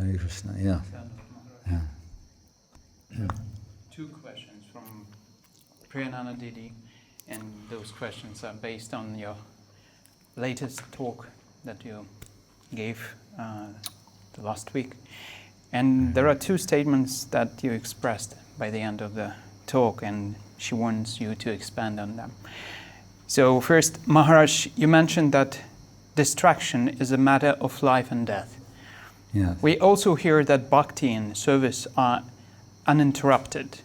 Hare Krishna, yeah. Yeah. Two questions from Priyanana Didi, and those questions are based on your latest talk that you gave the last week. And there are two statements that you expressed by the end of the talk, and she wants you to expand on them. So first, Maharaj, you mentioned that distraction is a matter of life and death. Yes. We also hear that bhakti and service are uninterrupted.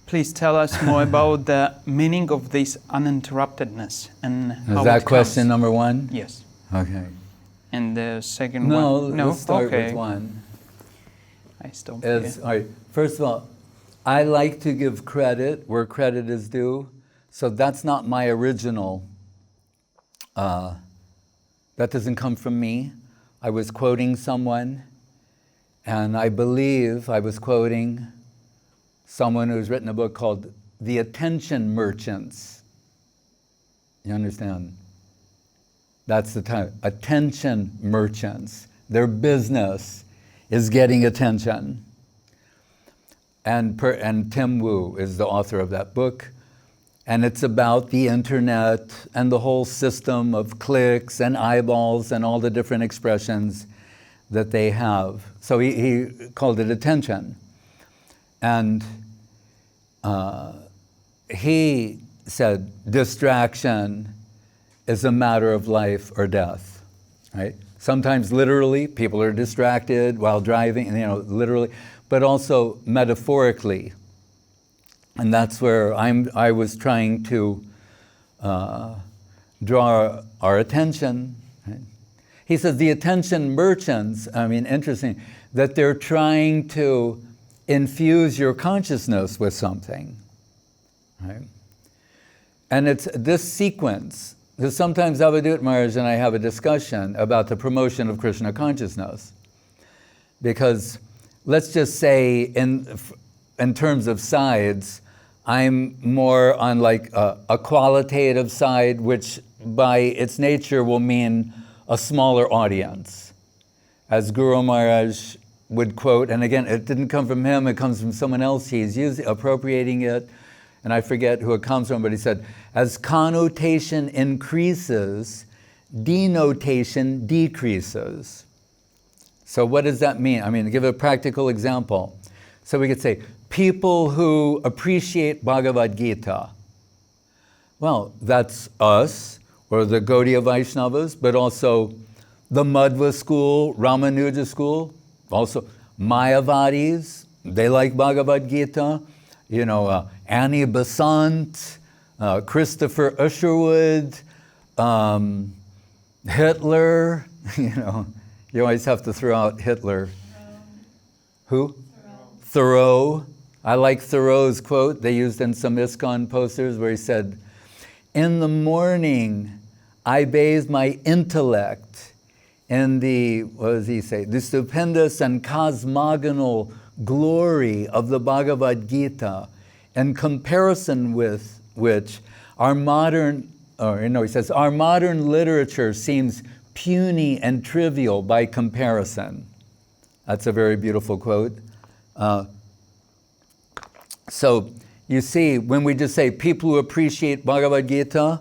Please tell us more about the meaning of this uninterruptedness and how Is that it question comes. number one? Yes. Okay. And the second No, one? let's start okay. with one. I stopped All here. right. First of all, I like to give credit where credit is due. So that's not my original. That doesn't come from me. I was quoting someone, and I believe I was quoting someone who's written a book called The Attention Merchants. You understand? That's the time. Attention merchants. Their business is getting attention. And Tim Wu is the author of that book. And it's about the internet and the whole system of clicks and eyeballs and all the different expressions that they have. So he called it attention. And he said distraction is a matter of life or death, right? Sometimes literally, people are distracted while driving, literally, but also metaphorically. And that's where I was trying to draw our attention. Right? He says the attention merchants, interesting, that they're trying to infuse your consciousness with something. Right? And it's this sequence, because sometimes Avadut Maharaj and I have a discussion about the promotion of Krishna consciousness. Because let's just say in terms of sides, I'm more on like a qualitative side, which by its nature will mean a smaller audience. As Guru Maharaj would quote, and again, it didn't come from him, it comes from someone else, he's appropriating it, and I forget who it comes from, but he said, as connotation increases, denotation decreases. So what does that mean? To give a practical example. So we could say, people who appreciate Bhagavad Gita. Well, that's us, or the Gaudiya Vaishnavas, but also the Madhva school, Ramanuja school, also Mayavadis, they like Bhagavad Gita, Annie Besant, Christopher Usherwood, Hitler, you always have to throw out Hitler. Who? Thoreau. I like Thoreau's quote they used in some ISKCON posters where he said, in the morning I bathe my intellect in the, what does he say, the stupendous and cosmogonal glory of the Bhagavad Gita, in comparison with which our modern, he says, our modern literature seems puny and trivial by comparison. That's a very beautiful quote. So you see, when we just say people who appreciate Bhagavad Gita,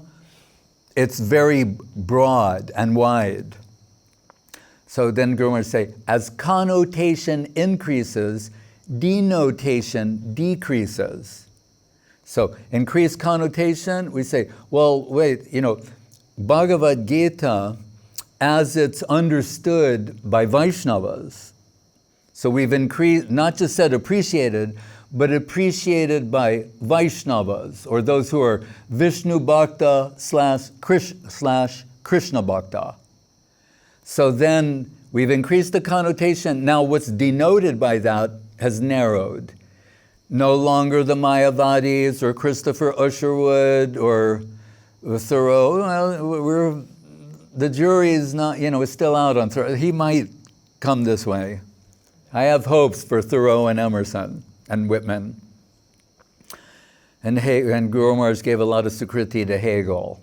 it's very broad and wide. So then Guru Maharaj say, as connotation increases, denotation decreases. So increased connotation, we say, well, wait, Bhagavad Gita, as it's understood by Vaishnavas, so we've increased, not just said appreciated, but appreciated by Vaishnavas, or those who are Vishnu Bhakta / Krishna Bhakta. So then we've increased the connotation. Now what's denoted by that has narrowed. No longer the Mayavadis or Christopher Usherwood or Thoreau. Well, the jury is not, is still out on Thoreau. He might come this way. I have hopes for Thoreau and Emerson and Whitman. And Guru Maharaj gave a lot of Sukriti to Hegel,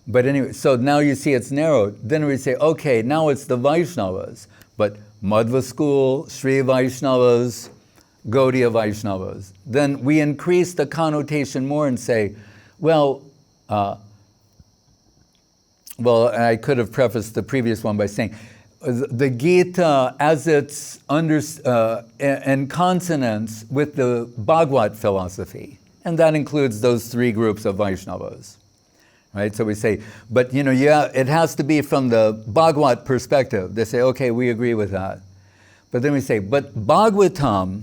But anyway, so now you see it's narrowed. Then we say, okay, now it's the Vaishnavas. But Madhva school, Sri Vaishnavas, Gaudiya Vaishnavas. Then we increase the connotation more and say, well, I could have prefaced the previous one by saying, the Gita, as it's in consonance with the Bhagavad philosophy, and that includes those three groups of Vaishnavas, right? So we say, but it has to be from the Bhagavad perspective. They say, okay, we agree with that. But then we say, but Bhagavatam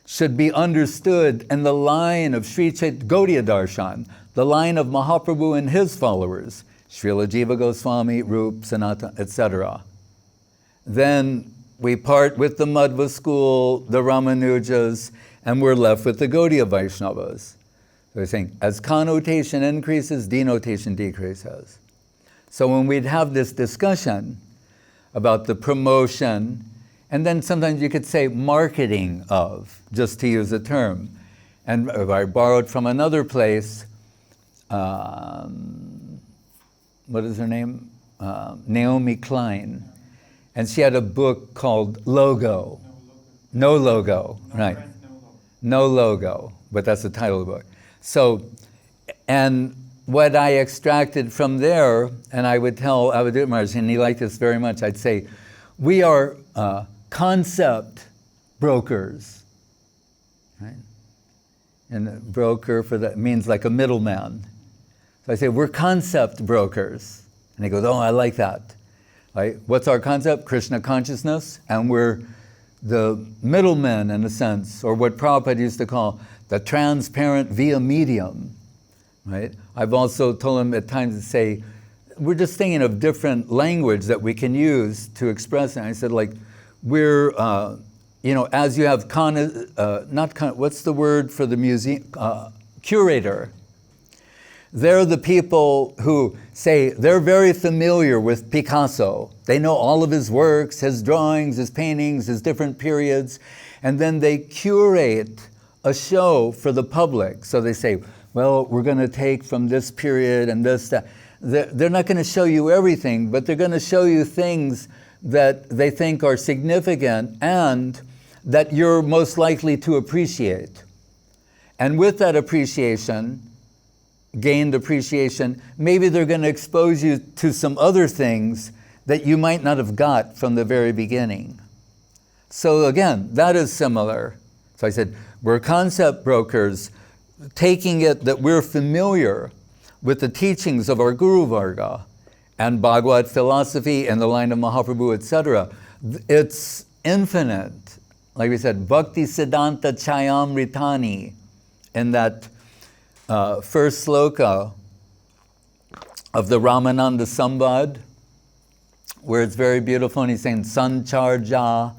should be understood in the line of Sri Gaudiya Darshan, the line of Mahaprabhu and his followers, Srila Jiva Goswami, Rup, Sanatana, etc. Then we part with the Madhva school, the Ramanujas, and we're left with the Gaudiya Vaishnavas. So we're saying, as connotation increases, denotation decreases. So when we'd have this discussion about the promotion, and then sometimes you could say marketing of, just to use a term. And I borrowed from another place, what is her name? Naomi Klein. And she had a book called Logo. No Logo, right. No Logo, but that's the title of the book. So, and what I extracted from there, and I would tell Avadut Maharaj, and he liked this very much, I'd say, we are concept brokers, right? And a broker for that means like a middleman. So I say, we're concept brokers. And he goes, oh, I like that. Right? What's our concept? Krishna consciousness. And we're the middlemen, in a sense, or what Prabhupada used to call the transparent via medium. Right? I've also told him at times to say, we're just thinking of different language that we can use to express it. And I said, like, we're, as you have what's the word for the museum? Curator. They're the people who say they're very familiar with Picasso. They know all of his works, his drawings, his paintings, his different periods, and then they curate a show for the public. So they say, well, we're going to take from this period and this, that. They're not going to show you everything, but they're going to show you things that they think are significant and that you're most likely to appreciate. And with that appreciation, gained appreciation, maybe they're going to expose you to some other things that you might not have got from the very beginning. So again, that is similar. So I said, we're concept brokers, taking it that we're familiar with the teachings of our Guru Varga and Bhagavad philosophy and the line of Mahaprabhu, etc. It's infinite. Like we said, Bhakti Chayamritani, in that first sloka of the Ramananda-samvad, where it's very beautiful, and he's saying, Sancharja,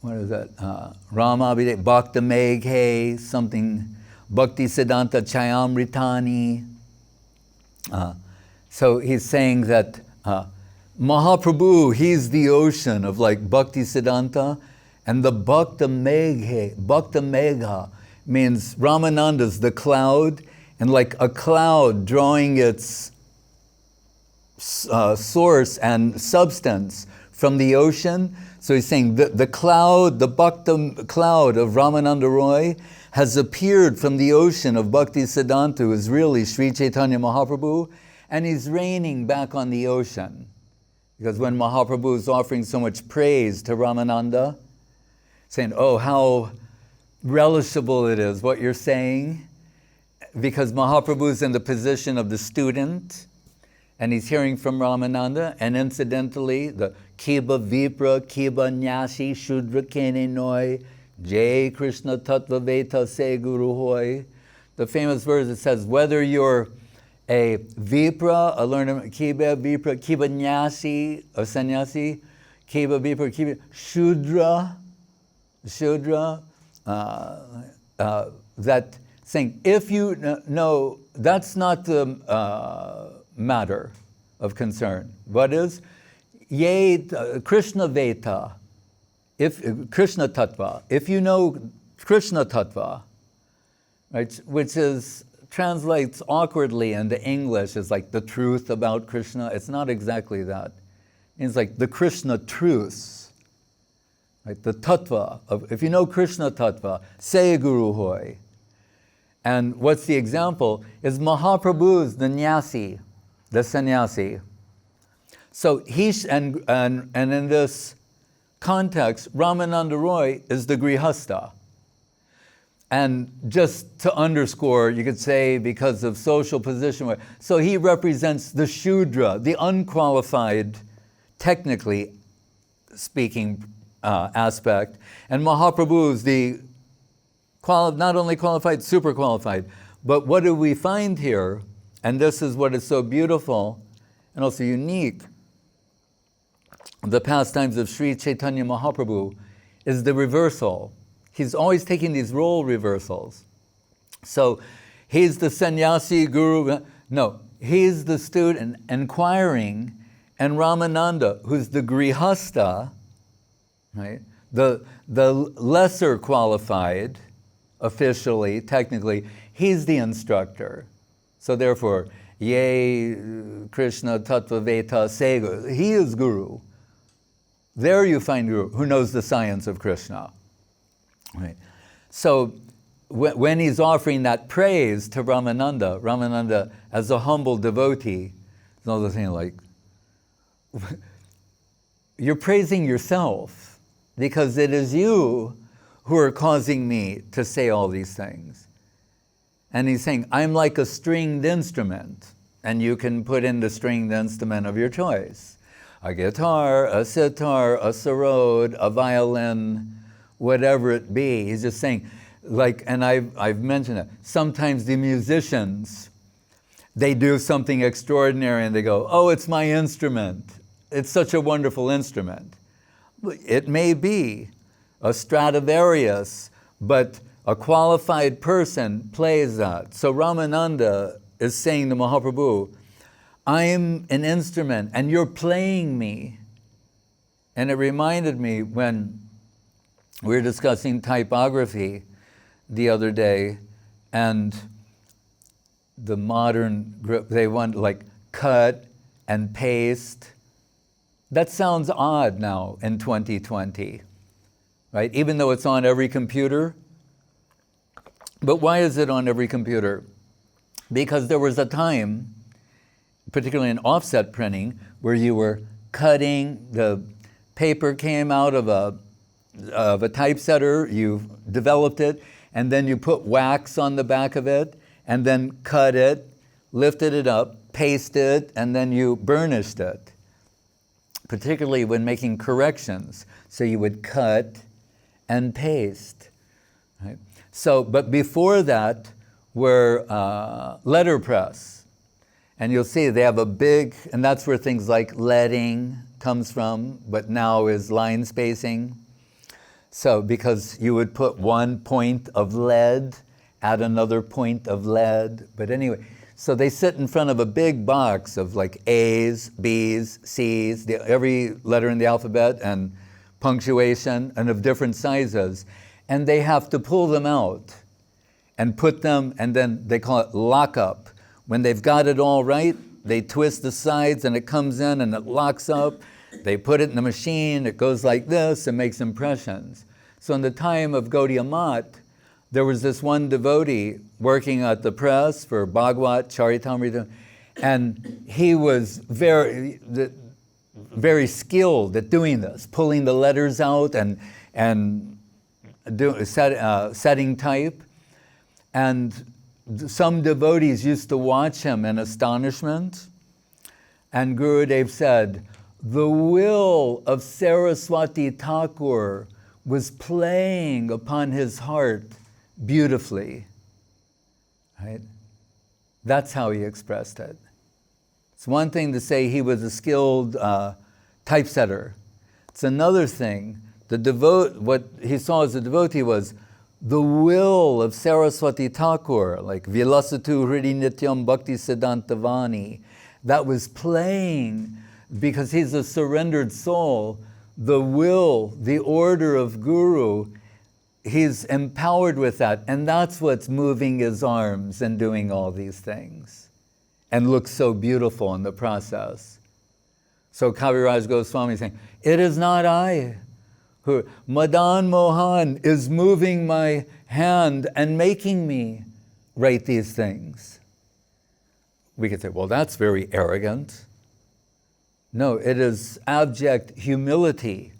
what is that? Rama Bhakta Meghe, something, Bhakti Siddhanta Chayamritani. So he's saying that Mahaprabhu, he's the ocean of like Bhakti Siddhanta, and the Bhakta Megha means Ramananda's the cloud, and like a cloud drawing its source and substance from the ocean. So he's saying the cloud, the Bhakta cloud of Ramananda Ray has appeared from the ocean of Bhakti Siddhanta, who is really Sri Chaitanya Mahaprabhu, and he's raining back on the ocean. Because when Mahaprabhu is offering so much praise to Ramananda, saying, oh, how relishable it is, what you're saying, because Mahaprabhu is in the position of the student, and he's hearing from Ramananda, and incidentally, the Kiba Vipra, Kiba Nyasi, Shudra Kene Noi, Jai Krishna Tattva Veta Se Guru Hoy. The famous verse that says, whether you're a Vipra, a learner, Kiba Vipra, Kiba Nyasi, a sannyasi, Kiba Vipra, Kiba Shudra, that saying, if you know, that's not the matter of concern. What is? Ye Krishna Veta, if Krishna Tattva, if you know Krishna Tattva, right, which translates awkwardly into English as like the truth about Krishna. It's not exactly that. It's like the Krishna truths, right? The tattva of, if you know Krishna tattva, say Guru hoy. And what's the example? Is Mahaprabhu's the nyasi, the sannyasi. So and in this context, Ramananda Ray is the grihasta. And just to underscore, you could say because of social position, so he represents the Shudra, the unqualified, technically speaking, aspect, and Mahaprabhu is the not only qualified, super qualified. But what do we find here? And this is what is so beautiful and also unique. The pastimes of Sri Chaitanya Mahaprabhu is the reversal. He's always taking these role reversals. So he's the sannyasi guru. No, he's the student inquiring, and Ramananda, who's the grihasta, right? The lesser qualified, officially, technically, he's the instructor. So therefore, Ye Krishna Tattva Veta Sega, he is guru. There you find guru who knows the science of Krishna. Right. So when he's offering that praise to Ramananda as a humble devotee, another thing like, you're praising yourself because it is you who are causing me to say all these things. And he's saying, I'm like a stringed instrument, and you can put in the stringed instrument of your choice. A guitar, a sitar, a sarod, a violin, whatever it be. He's just saying, like, and I've mentioned it, sometimes the musicians, they do something extraordinary and they go, oh, it's my instrument. It's such a wonderful instrument. It may be a Stradivarius, but a qualified person plays that. So Ramananda is saying to Mahaprabhu, I'm an instrument and you're playing me. And it reminded me when we were discussing typography the other day, and the modern group, they want like cut and paste. That sounds odd now in 2020, right? Even though it's on every computer. But why is it on every computer? Because there was a time, particularly in offset printing, where you were cutting, the paper came out of a typesetter, you developed it, and then you put wax on the back of it, and then cut it, lifted it up, pasted it, and then you burnished it, particularly when making corrections. So you would cut and paste. Right? So, but before that were letterpress. And you'll see they have a big, and that's where things like leading comes from, but now is line spacing. So, because you would put one point of lead, add another point of lead. But anyway, so they sit in front of a big box of like A's, B's, C's, every letter in the alphabet, and punctuation, and of different sizes. And they have to pull them out and put them, and then they call it lock-up. When they've got it all right, they twist the sides and it comes in and it locks up. They put it in the machine, it goes like this and makes impressions. So in the time of Gaudiya Math, there was this one devotee working at the press for Chatak-parvat, and he was very skilled at doing this, pulling the letters out and setting type. And some devotees used to watch him in astonishment. And Gurudev said, the will of Saraswati Thakur was playing upon his heart beautifully. Right? That's how he expressed it. It's one thing to say he was a skilled typesetter. It's another thing, what he saw as a devotee was the will of Saraswati Thakur, like Vilasatu Hridi Nityam Bhakti Siddhantavani, that was playing because he's a surrendered soul. The will, the order of Guru, he's empowered with that, and that's what's moving his arms and doing all these things, and looks so beautiful in the process. So Kaviraj Goswami is saying, it is not I Madan Mohan is moving my hand and making me write these things. We could say, well, that's very arrogant. No, it is abject humility.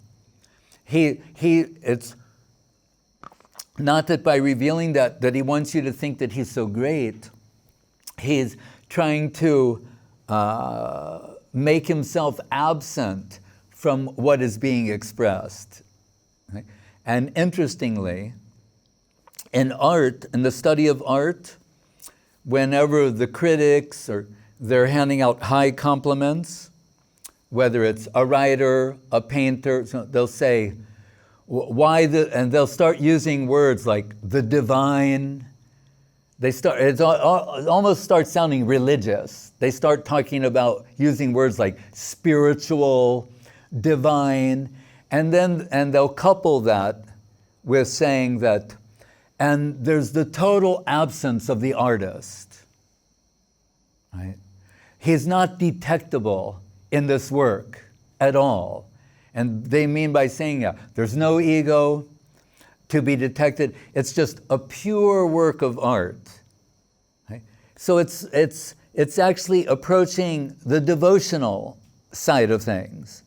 It's not that by revealing that he wants you to think that he's so great. He's trying to make himself absent from what is being expressed. Right? And interestingly, in art, in the study of art, whenever the critics they're handing out high compliments, whether it's a writer, a painter, so they'll say, and they'll start using words like the divine. It almost starts sounding religious. They start talking about using words like spiritual, divine, and they'll couple that with saying that, and there's the total absence of the artist. Right? He's not detectable in this work at all. And they mean by saying that there's no ego to be detected. It's just a pure work of art. Right? So it's actually approaching the devotional side of things,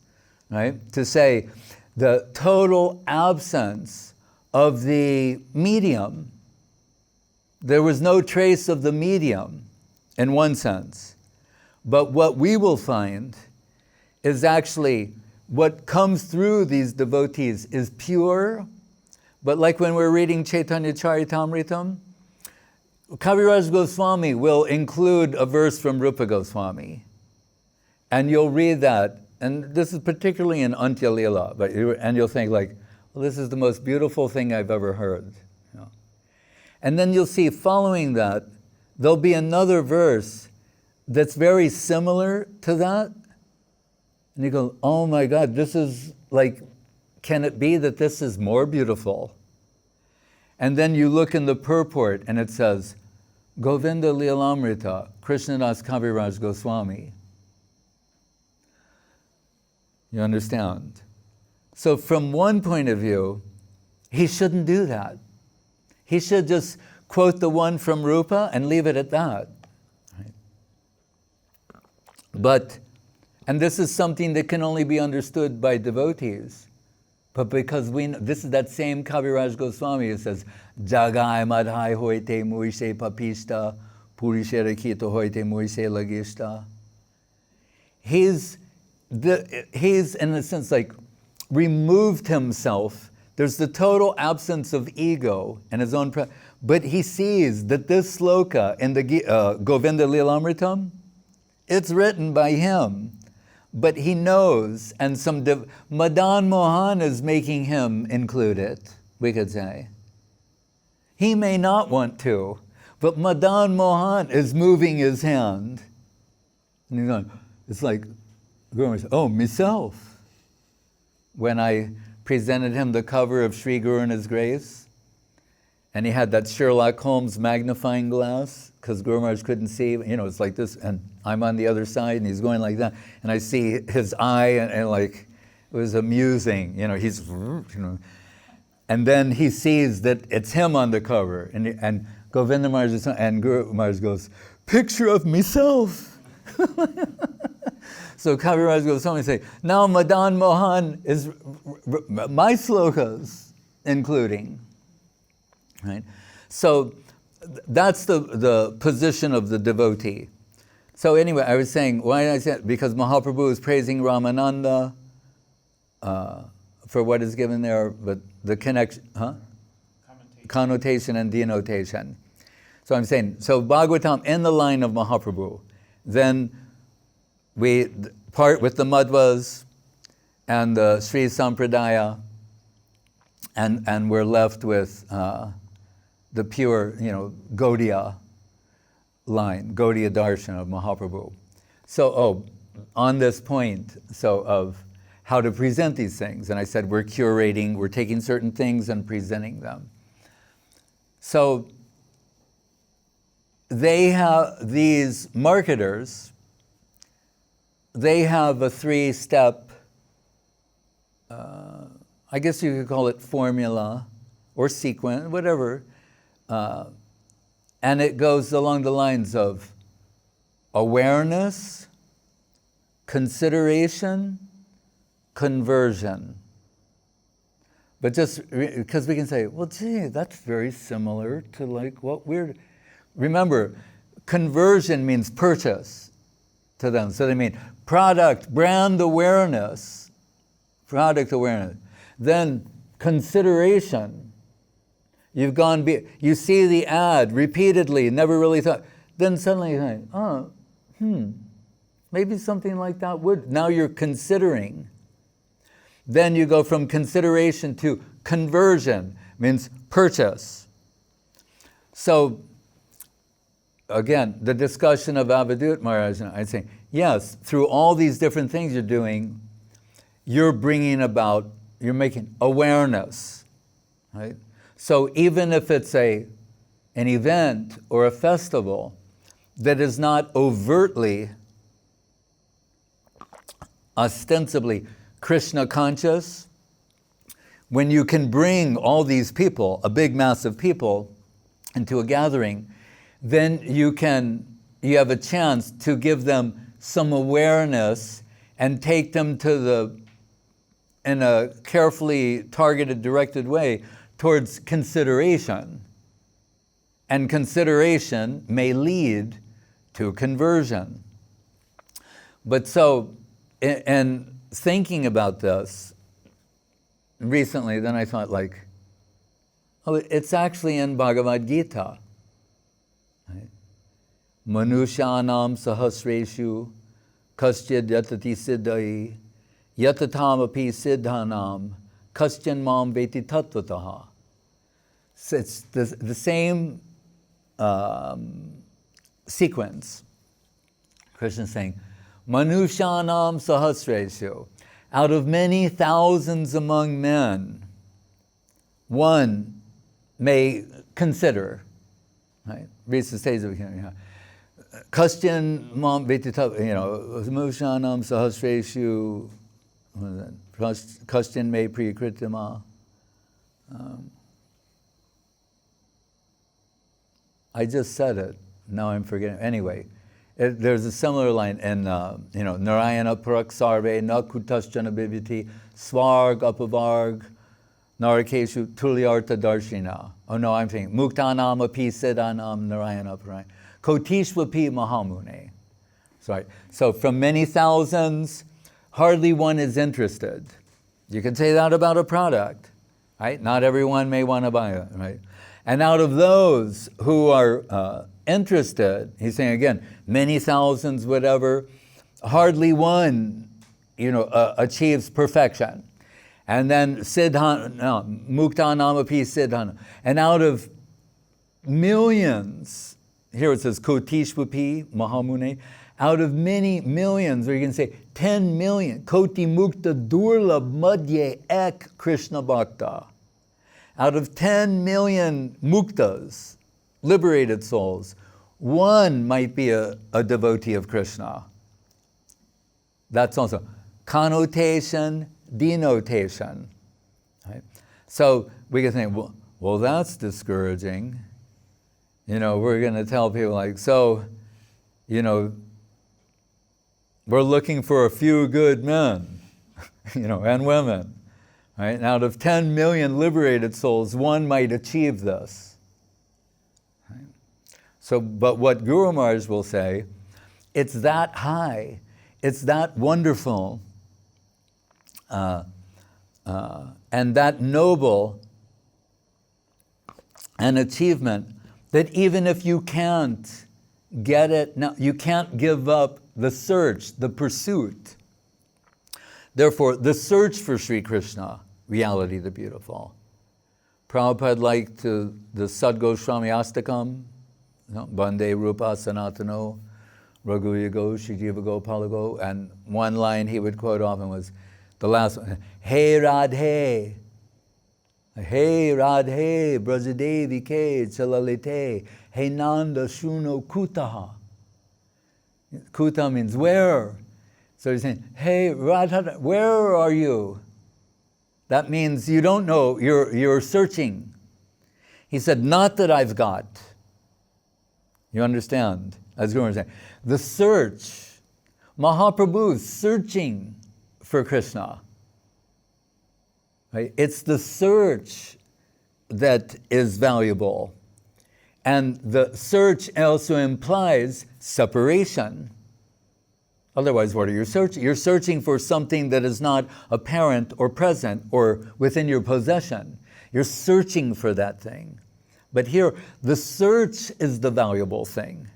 right? To say the total absence of the medium. There was no trace of the medium in one sense. But what we will find is actually what comes through these devotees is pure. But like when we're reading Chaitanya-charitamrita, Kaviraj Goswami will include a verse from Rupa Goswami. And you'll read that, and this is particularly in nitya-lila, and you'll think like, well, this is the most beautiful thing I've ever heard. You know? And then you'll see following that, there'll be another verse that's very similar to that. And you go, oh my God, this is like, can it be that this is more beautiful? And then you look in the purport and it says, Govinda Lilamrita, Krishna-das Kaviraj Goswami. You understand? So from one point of view, he shouldn't do that. He should just quote the one from Rupa and leave it at that. Right? And this is something that can only be understood by devotees. But because this is that same Kaviraj Goswami who says, Jagai madhai hoite muise papista, purishera kito hoite muise lagishta. He's in a sense like removed himself. There's the total absence of ego and his own, but he sees that this sloka in the Govinda Lilamritam, it's written by him. But he knows, and Madan Mohan is making him include it, we could say. He may not want to, but Madan Mohan is moving his hand. And he's going, it's like, oh, myself. When I presented him the cover of Sri Guru and His Grace, and he had that Sherlock Holmes magnifying glass, because Guru Maharaj couldn't see, it's like this, and I'm on the other side, and he's going like that, and I see his eye, and like, it was amusing, he's, and then he sees that it's him on the cover, and Govinda Maharaj, and Guru Maharaj goes, picture of myself. So Kaviraj Goswami say, now Madan Mohan is my slokas, including, right? So that's the position of the devotee. So anyway, I was saying, why did I say it? Because Mahaprabhu is praising Ramananda for what is given there, but the connection, connotation and denotation. So I'm saying, so Bhagavatam in the line of Mahaprabhu, then we part with the Madhvas and the Sri Sampradaya, and we're left with the pure, Gaudiya line, Gaudiya darshan of Mahaprabhu. So, on this point, of how to present these things, and I said we're curating, we're taking certain things and presenting them. So, they have, these marketers, they have a 3-step, I guess you could call it formula or sequence, whatever. And it goes along the lines of awareness, consideration, conversion. But just because we can say, well, gee, that's very similar to like what we're... Remember, conversion means purchase to them. So they mean product, brand awareness, product awareness. Then consideration. You've gone, you see the ad repeatedly, never really thought. Then suddenly you think, oh, maybe something like that would. Now you're considering. Then you go from consideration to conversion, means purchase. So, again, the discussion of Avadut Maharaj, I'd say, yes, through all these different things you're doing, you're bringing about, you're making awareness, right? So even if it's an event or a festival that is not overtly, ostensibly Krishna conscious, when you can bring all these people, a big mass of people, into a gathering, then you have a chance to give them some awareness and take them in a carefully targeted, directed way towards consideration. And consideration may lead to conversion. But so, and thinking about this recently, then I thought like, oh, it's actually in Bhagavad Gita. Right? Manushanam sahasreshu kaschid yatati siddhai yatatam api siddhanam kaschin mam veti tattvataha. So it's the same sequence. Krishna's saying, Manushanam sahasreshu, out of many thousands among men, one may consider, right? Reads the stage of Kaschin mam veti tattvataha, Manushanam sahasreshu, Kaschin me prikritima. I just said it. Now I'm forgetting. Anyway, there's a similar line in, Narayana Paraksarve na kutaschana biviti svarg apavarg narakeshu tulyarta darshina. Oh no, I'm thinking muktanam api siddhanam Narayana Parayana kotishvapi mahamune. Sorry. So from many thousands, hardly one is interested. You can say that about a product, right? Not everyone may want to buy it, right? And out of those who are interested, he's saying again, many thousands, whatever, hardly one, achieves perfection. And then muktanamapi siddhana. And out of millions, here it says kotishvapi mahamune, out of many millions, or you can say 10 million, koti mukta durlabh madhye ek Krishna bhakta. Out of 10 million muktas, liberated souls, one might be a devotee of Krishna. That's also connotation, denotation. Right? So we can think, well, that's discouraging. We're going to tell people like, we're looking for a few good men, and women. Right? And out of 10 million liberated souls, one might achieve this. Right? So, but what Guru Maharaj will say, it's that high, it's that wonderful, and that noble an achievement that even if you can't get it, now you can't give up the search, the pursuit. Therefore, the search for Sri Krishna, reality the beautiful. Prabhupada liked the Sat-goswami-astakam, Bande Rupa Sanatano, Raghuyago, Shijiva Gopalago, and one line he would quote often was the last one, Hey Radhe, Hey Radhe, Brajadevi Ke Chalalite, Hey Nanda Shuno Kutaha. Kuta means where. So he's saying, hey Radha, where are you? That means you don't know, you're searching. He said, not that I've got. You understand? As Guru was saying, the search, Mahaprabhu is searching for Krishna. Right? It's the search that is valuable. And the search also implies separation. Otherwise, what are you searching? You're searching for something that is not apparent or present or within your possession. You're searching for that thing. But here, the search is the valuable thing.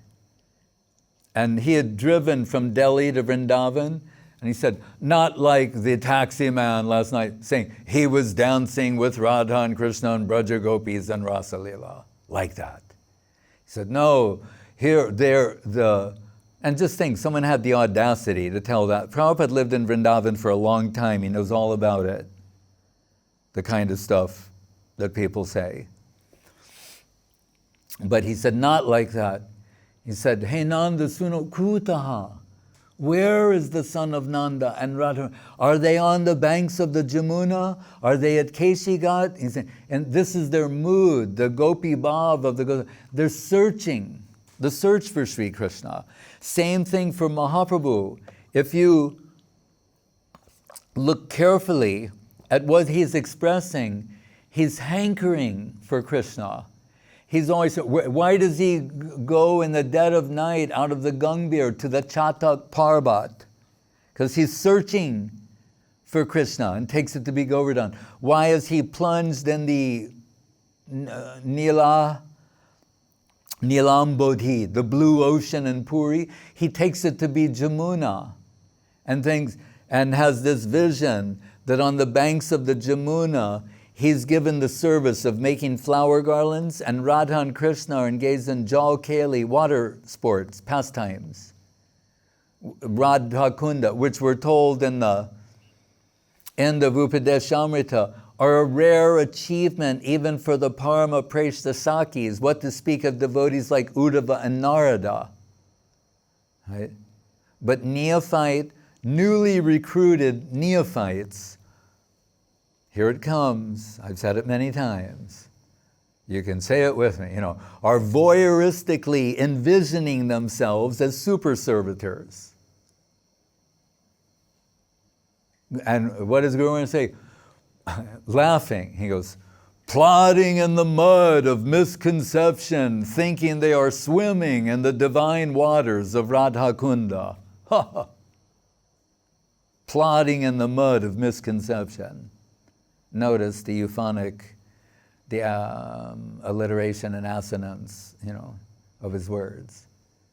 And he had driven from Delhi to Vrindavan, and he said, not like the taxi man last night saying he was dancing with Radha and Krishna and braja-gopis and Rasa-lila, like that. He said, no, here, there, and just think, someone had the audacity to tell that. Prabhupada lived in Vrindavan for a long time. He knows all about it, the kind of stuff that people say. But he said, not like that. He said, hey Nanda Suno Kutaha, where is the son of Nanda and Radha? Are they on the banks of the Jamuna? Are they at Keshigat? He said, and this is their mood, the Gopi Bhav of the... They're searching, the search for Sri Krishna. Same thing for Mahaprabhu. If you look carefully at what he's expressing, he's hankering for Krishna. He's always, why does he go in the dead of night out of the Gangbir to the Chatak-parvat? Because he's searching for Krishna and takes it to be Govardhan. Why is he plunged in the Nilambodhi, the blue ocean in Puri? He takes it to be Jamuna and thinks, and has this vision that on the banks of the Jamuna, he's given the service of making flower garlands, and Radha and Krishna are engaged in Jal Keli, water sports, pastimes. Radha Kunda, which we're told in the end of Upadeshamrita, are a rare achievement even for the Parama Preshtasakis, what to speak of devotees like Uddhava and Narada. Right? But neophyte, newly recruited neophytes, here it comes, I've said it many times, you can say it with me, are voyeuristically envisioning themselves as super servitors. And what does Guru going to say? Laughing, he goes, plodding in the mud of misconception, thinking they are swimming in the divine waters of Radha Kunda. Plodding in the mud of misconception. Notice the euphonic, the alliteration and assonance, of his words.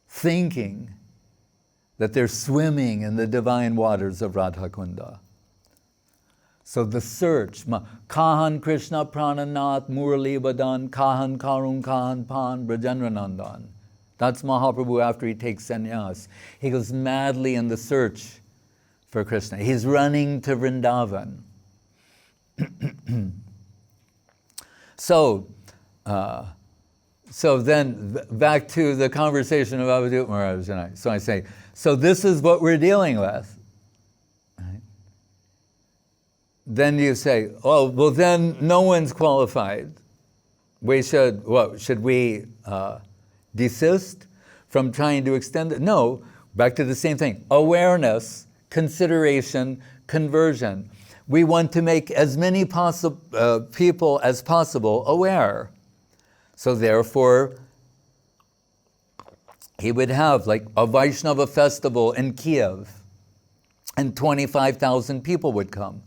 Thinking that they're swimming in the divine waters of Radha Kunda. So the search, Kahan Krishna Prananath Murali Badan, Kahan Karun Kahan Pan Brajendranandan. That's Mahaprabhu after he takes sannyas. He goes madly in the search for Krishna. He's running to Vrindavan. So then back to the conversation of Avadut Maharaj and I. So I say, so this is what we're dealing with. Right? Then you say, oh, well then no one's qualified. Should we desist from trying to extend it? No, back to the same thing. Awareness, consideration, conversion. We want to make as many people as possible aware. So therefore, he would have like a Vaishnava festival in Kiev, and 25,000 people would come.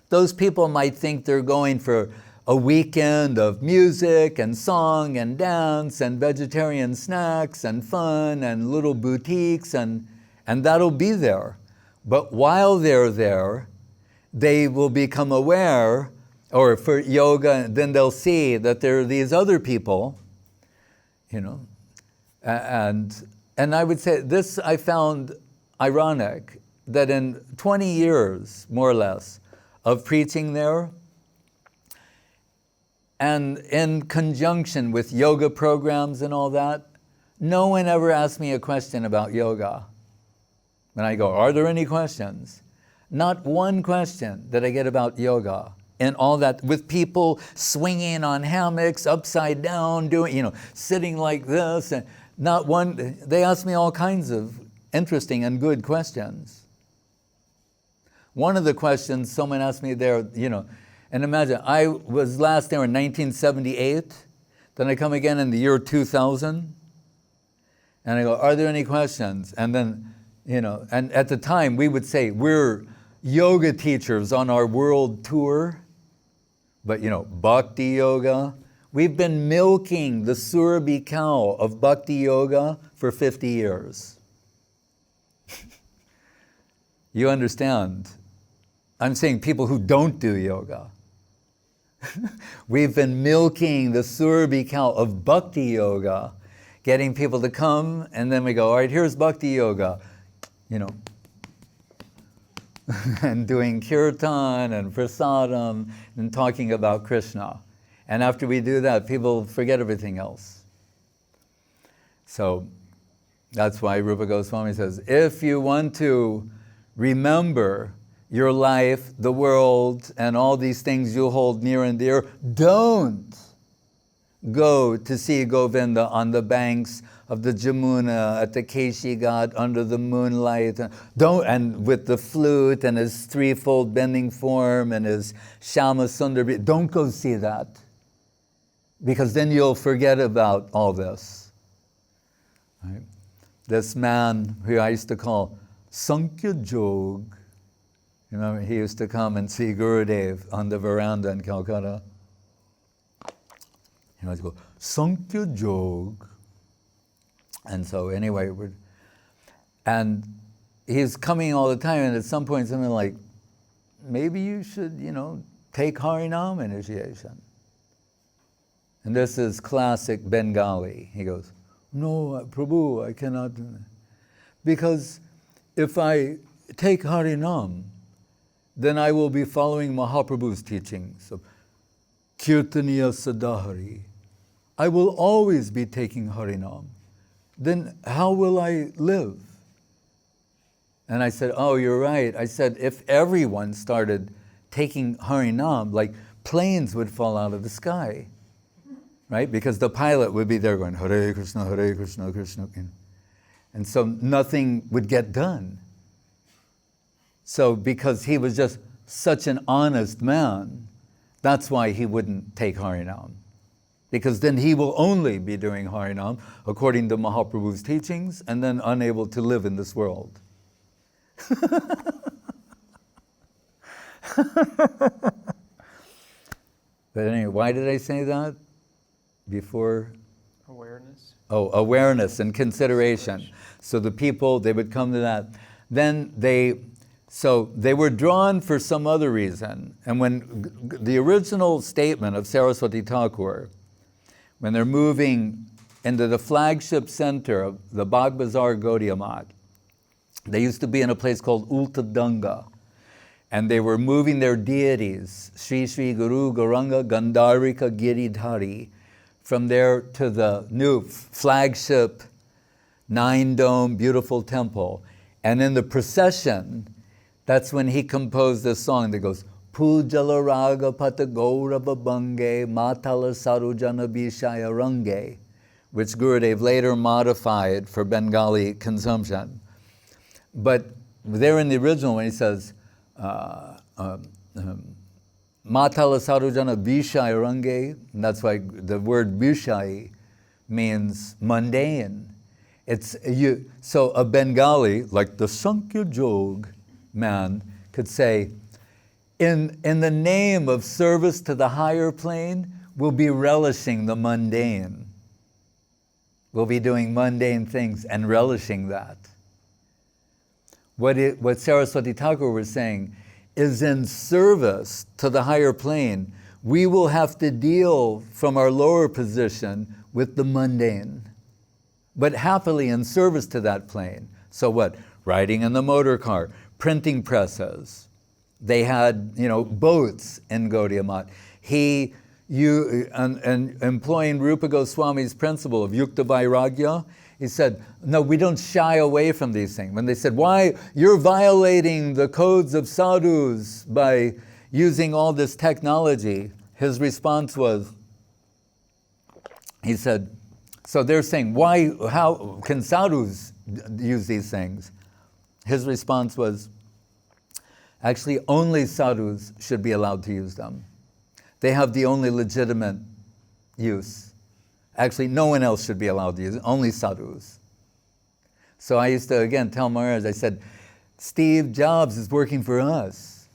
Those people might think they're going for a weekend of music and song and dance and vegetarian snacks and fun and little boutiques, and that'll be there. But while they're there, they will become aware, or for yoga, then they'll see that there are these other people, and I would say this I found ironic, that in 20 years, more or less, of preaching there, and in conjunction with yoga programs and all that, no one ever asked me a question about yoga. And I go, are there any questions? Not one question that I get about yoga and all that, with people swinging on hammocks, upside down, doing, sitting like this, and not one, they asked me all kinds of interesting and good questions. One of the questions someone asked me there, and imagine, I was last there in 1978, then I come again in the year 2000, and I go, are there any questions? And then, and at the time we would say, we're yoga teachers on our world tour, but bhakti yoga. We've been milking the Surabhi cow of bhakti yoga for 50 years. You understand? I'm saying people who don't do yoga. We've been milking the Surabhi cow of bhakti yoga, getting people to come, and then we go, all right, here's bhakti yoga, and doing kirtan and prasadam and talking about Krishna. And after we do that, people forget everything else. So that's why Rupa Goswami says, if you want to remember your life, the world, and all these things you hold near and dear, don't go to see Govinda on the banks of the Jamuna, at the Keshi Ghat, under the moonlight. And with the flute and his threefold bending form and his Shama Sundar. Don't go see that, because then you'll forget about all this. Right? This man who I used to call Sankhya Jog, remember, he used to come and see Gurudev on the veranda in Calcutta. He would go, Sankhya Jog. And so anyway, and he's coming all the time, and at some point something like, maybe you should, take Harinam initiation. And this is classic Bengali. He goes, no, Prabhu, I cannot do that. Because if I take Harinam, then I will be following Mahaprabhu's teachings of Kirtaniya Sadahari. I will always be taking Harinam. Then how will I live? And I said, oh, you're right. I said, if everyone started taking Harinam, like planes would fall out of the sky, right? Because the pilot would be there going, Hare Krishna, Krishna. And so nothing would get done. So because he was just such an honest man, that's why he wouldn't take Harinam. Because then he will only be doing Harinam according to Mahaprabhu's teachings, and then unable to live in this world. But anyway, why did I say that before? Awareness. Oh, awareness and consideration. So the people, they would come to that. Then they were drawn for some other reason. And when the original statement of Saraswati Thakur, when they're moving into the flagship center of the Bagh Bazar Gaudiya Math, they used to be in a place called Ultadanga. And they were moving their deities, Sri Sri Guru Gauranga Gandharika Giridhari, from there to the new flagship 9-dome beautiful temple. And in the procession, that's when he composed this song that goes, Pujala Raga Pata Gaurava Bange Matala Sarujana Bishaya Range, which Gurudev later modified for Bengali consumption. But there in the original, when he says, Matala Sarujana Bishaya Range, and that's why the word Bishai means mundane. So a Bengali, like the Sankhya Jog man, could say, in the name of service to the higher plane, we'll be relishing the mundane. We'll be doing mundane things and relishing that. What Saraswati Thakur was saying is, in service to the higher plane, we will have to deal from our lower position with the mundane, but happily in service to that plane. So what? Riding in the motor car, printing presses. They had, boats in Gaudiya Math. And employing Rupa Goswami's principle of Yukta Vairagya, he said, no, we don't shy away from these things. When they said, why, you're violating the codes of sadhus by, using all this technology, his response was, he said, so they're saying, how can sadhus use these things? His response was, actually only sadhus should be allowed to use them. They have the only legitimate use. Actually, no one else should be allowed to use it, only sadhus. So I used to, again, tell Maharaj, I said, Steve Jobs is working for us.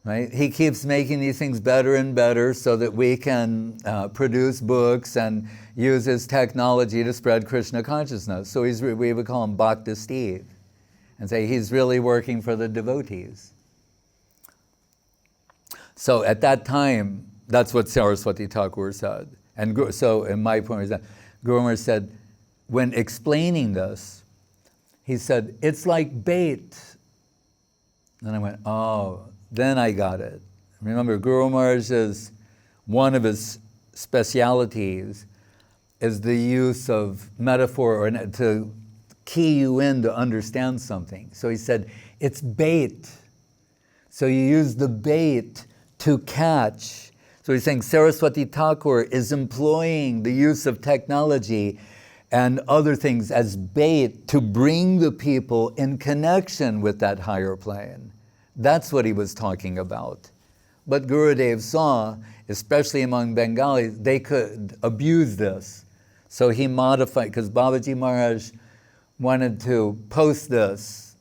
Right? He keeps making these things better and better so that we can produce books and use his technology to spread Krishna consciousness. So we would call him Bhakti Steve and say he's really working for the devotees. So at that time, that's what Saraswati Thakur said. And so in my point is that Guru Maharaj said, when explaining this, he said, it's like bait. And I went, oh, then I got it. Remember, Guru Maharaj's, one of his specialities is the use of metaphor or to key you in to understand something. So he said, it's bait. So you use the bait to catch. So he's saying Saraswati Thakur is employing the use of technology and other things as bait to bring the people in connection with that higher plane. That's what he was talking about. But Gurudev saw, especially among Bengalis, they could abuse this. So he modified, because Babaji Maharaj wanted to post this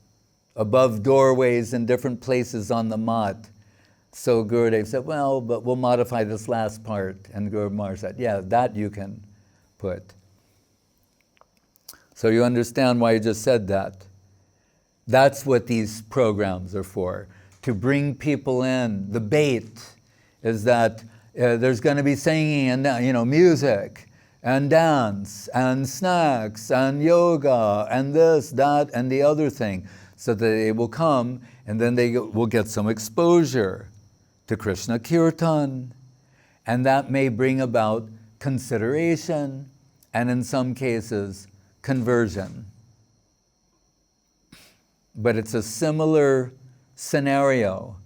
above doorways in different places on the mat. So Gurudev said, well, but we'll modify this last part. And Guru Maharaj said, yeah, that you can put. So you understand why I just said that. That's what these programs are for, to bring people in. The bait is that there's going to be singing and music and dance and snacks and yoga and this, that, and the other thing, so that they will come and then they will get some exposure to Krishna Kirtan, and that may bring about consideration and in some cases conversion. But it's a similar scenario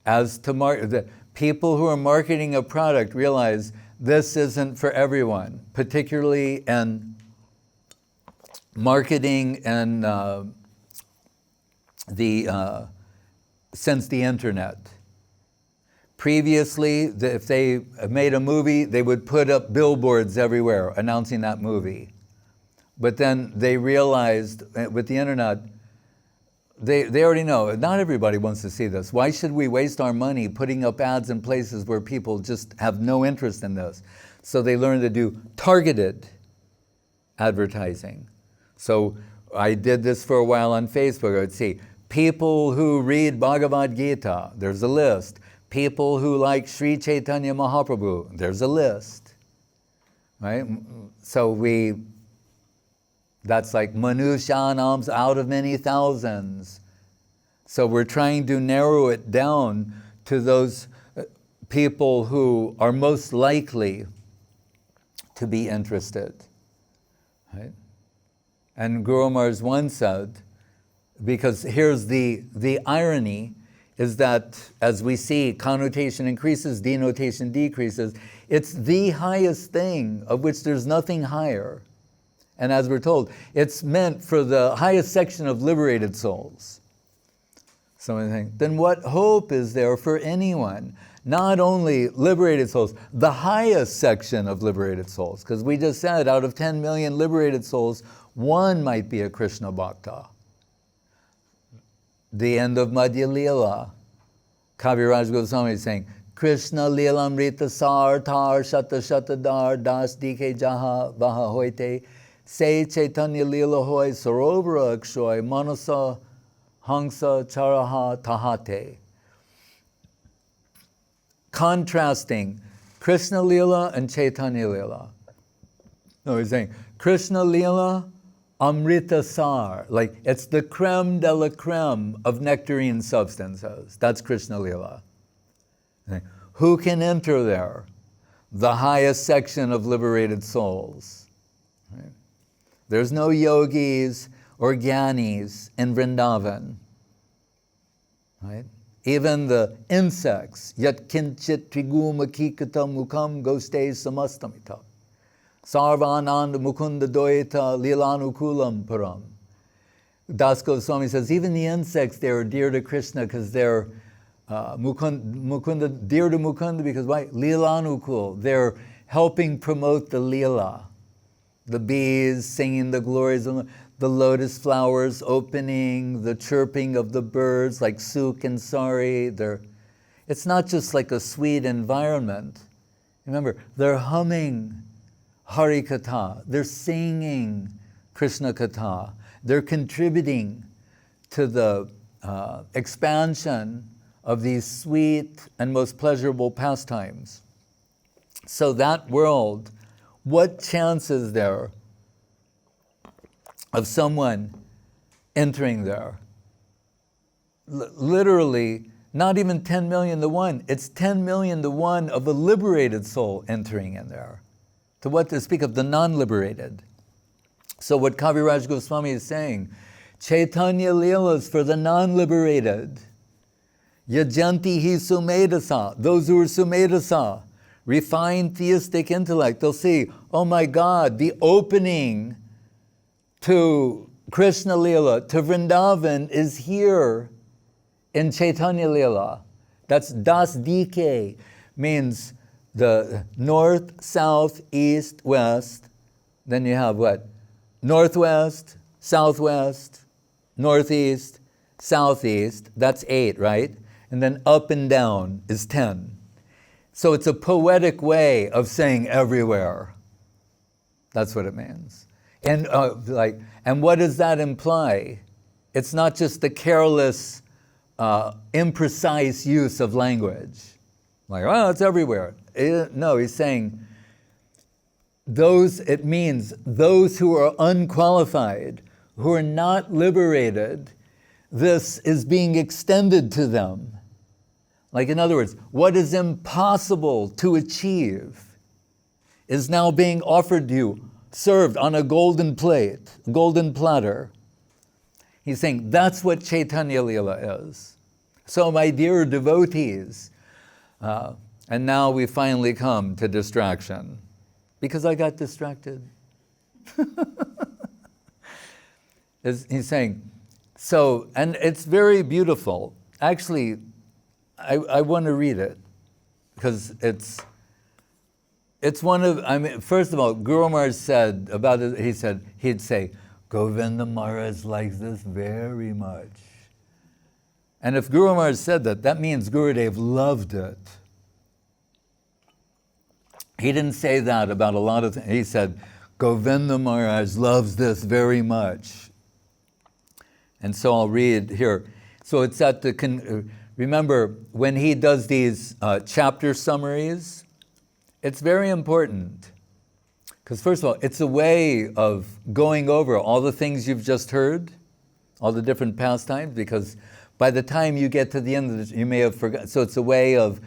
as to the people who are marketing a product realize this isn't for everyone, particularly in marketing and since the internet. Previously, if they made a movie, they would put up billboards everywhere announcing that movie. But then they realized with the internet, they already know, not everybody wants to see this. Why should we waste our money putting up ads in places where people just have no interest in this? So they learned to do targeted advertising. So I did this for a while on Facebook. I would see people who read Bhagavad Gita, there's a list. People who like Sri Chaitanya Mahaprabhu, there's a list. Right? So that's like Manushanams out of many thousands. So we're trying to narrow it down to those people who are most likely to be interested. Right? And Guru Maharaj once said, because here's the irony, is that as we see connotation increases, denotation decreases, it's the highest thing of which there's nothing higher. And as we're told, it's meant for the highest section of liberated souls. So I think, then what hope is there for anyone? Not only liberated souls, the highest section of liberated souls. Because we just said out of 10 million liberated souls, one might be a Krishna Bhakta. The end of nitya-lila. Kaviraj Goswami is saying, Krishna-lila amrita sar tar shata shata dar das dike jaha vaha hoite se Chaitanya-lila hoy sarovara akshoy manasa hangsa charaha tahate. Contrasting Krishna-lila and Chaitanya-lila. No, he's saying Krishna-lila amrita sar, like it's the creme de la creme of nectarine substances. That's Krishna-lila. Who can enter there? The highest section of liberated souls. Right? There's no yogis or jnanis in Vrindavan. Right? even the insects, yat kinchit triguma kikata mukam goste samastamita. Sarvananda mukunda doita lilanukulam param. Sat-goswami says, even the insects, they are dear to Krishna because they're Mukunda, dear to Mukunda because why? Lilanukul. They're helping promote the lila. The bees singing the glories of the lotus flowers opening, the chirping of the birds like Suk and Sari. It's not just like a sweet environment. Remember, they're humming Hari Katha. They're singing Krishna Katha. They're contributing to the expansion of these sweet and most pleasurable pastimes. So that world, what chance is there of someone entering there? Literally, not even 10 million to one. It's 10 million to one of a liberated soul entering in there. To what to speak of the non-liberated. So what Kaviraj Goswami is saying, Chaitanya-lila is for the non-liberated. Yajanti hi sumedasa, those who are sumedasa, refined theistic intellect, they'll see, oh my God, the opening to Krishna-lila, to Vrindavan is here in Chaitanya-lila. That's das dike, means the north, south, east, west. Then you have what? Northwest, southwest, northeast, southeast. That's 8, right? And then up and down is 10. So it's a poetic way of saying everywhere. That's what it means. And and what does that imply? It's not just the careless, imprecise use of language. Like, oh, it's everywhere. No, he's saying it means those who are unqualified, who are not liberated, this is being extended to them. Like, in other words, what is impossible to achieve is now being offered to you, served on a golden plate, a golden platter. He's saying that's what Chaitanya-lila is. So, my dear devotees, and now we finally come to distraction, because I got distracted. He's saying, so, and it's very beautiful. Actually, I want to read it because it's one of, first of all, Guru Maharaj said about it, he'd say, Govinda Maharaj likes this very much. And if Guru Maharaj said that, that means Gurudev loved it. He didn't say that about a lot of things. He said, Govinda Maharaj loves this very much. And so I'll read here. So it's at the, remember, when he does these chapter summaries, it's very important. Because first of all, it's a way of going over all the things you've just heard, all the different pastimes, because by the time you get to the end of this, you may have forgotten. So it's a way of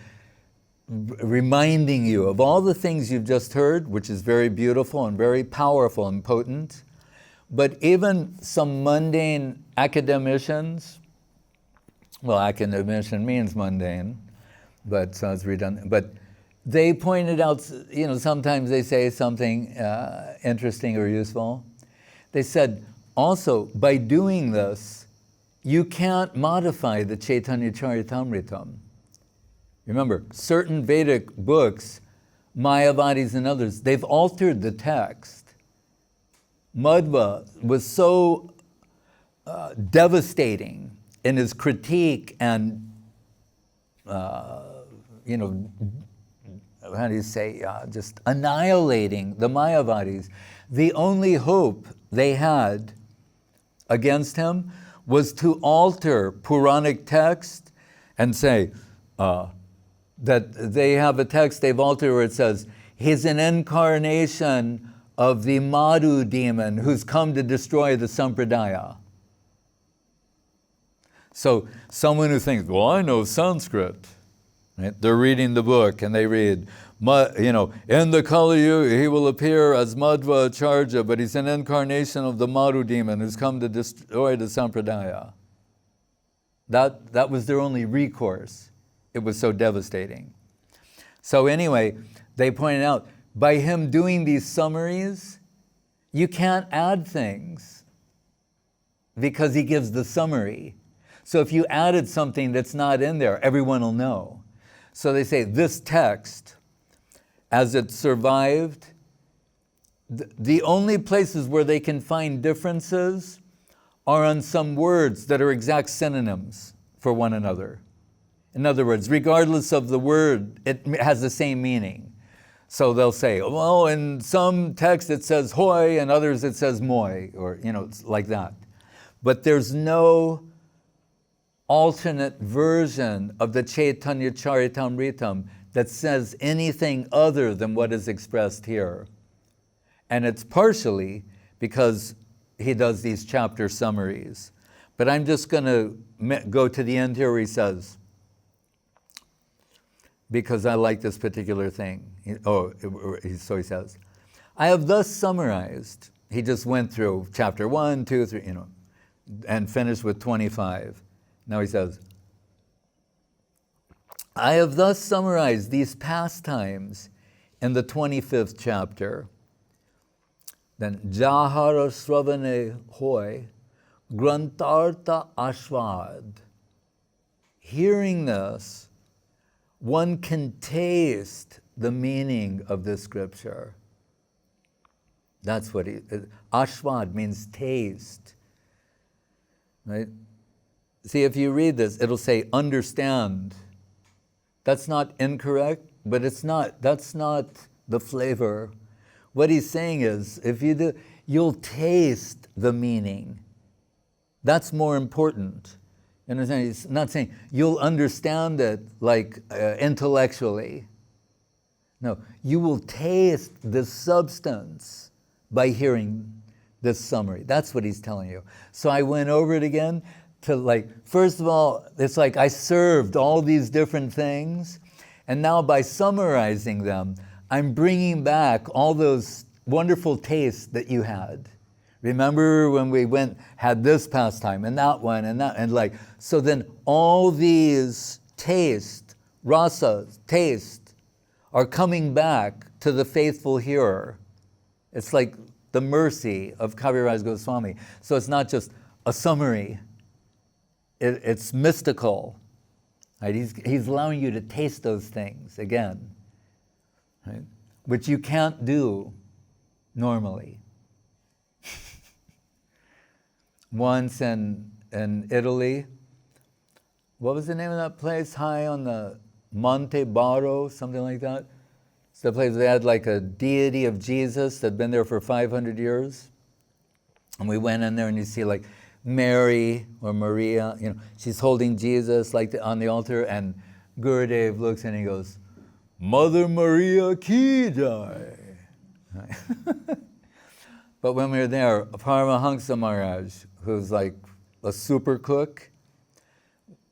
reminding you of all the things you've just heard, which is very beautiful and very powerful and potent. But even some mundane academicians, well, academician means mundane, but sounds redundant. But they pointed out, sometimes they say something interesting or useful. They said, also, by doing this, you can't modify the Chaitanya-charitamrita. Remember, certain Vedic books, Mayavadis and others, they've altered the text. Madhva was so devastating in his critique and, how do you say, just annihilating the Mayavadis. The only hope they had against him was to alter Puranic text and say that they have a text they've altered where it says, he's an incarnation of the Madhu demon who's come to destroy the Sampradaya. So someone who thinks, well, I know Sanskrit, right? They're reading the book and they read, in the Kali Yuga he will appear as Madhva Acharya, but he's an incarnation of the Madhu demon who's come to destroy the Sampradaya. That was their only recourse. It was so devastating. So anyway, they pointed out, by him doing these summaries, you can't add things because he gives the summary. So if you added something that's not in there, everyone will know. So they say this text, as it survived, the only places where they can find differences are on some words that are exact synonyms for one another. In other words, regardless of the word, it has the same meaning. So they'll say, well, in some texts it says hoy, and others it says moi, or it's like that. But there's no alternate version of the Chaitanya-charitamrita that says anything other than what is expressed here. And it's partially because he does these chapter summaries. But I'm just going to go to the end here where he says, because I like this particular thing. So he says, I have thus summarized, he just went through chapter 1, 2, 3, and finished with 25. Now he says, I have thus summarized these pastimes in the 25th chapter. Then Jahara Sravane Hoy, Grantarta Ashvad. Hearing this, one can taste the meaning of this scripture. That's what Ashvad means taste. Right? See, if you read this, it'll say understand. That's not incorrect, but that's not the flavor. What he's saying is, if you do, you'll taste the meaning. That's more important. You understand? He's not saying you'll understand it like intellectually. No, you will taste the substance by hearing this summary. That's what he's telling you. So I went over it again to first of all, it's like I served all these different things, and now by summarizing them, I'm bringing back all those wonderful tastes that you had. Remember when we had this pastime and that one and that, and so then all these rasas, taste, are coming back to the faithful hearer. It's like the mercy of Kaviraj Goswami. So it's not just a summary. It's mystical. Right? He's allowing you to taste those things again, right? Which you can't do normally. Once in Italy, what was the name of that place? High on the Monte Barro, something like that. It's the place they had a deity of Jesus that had been there for 500 years. And we went in there and you see Mary or Maria, she's holding Jesus on the altar, and Gurudev looks and he goes, Mother Maria ki jai. Right? But when we were there, Paramahansa Maharaj, who's a super cook,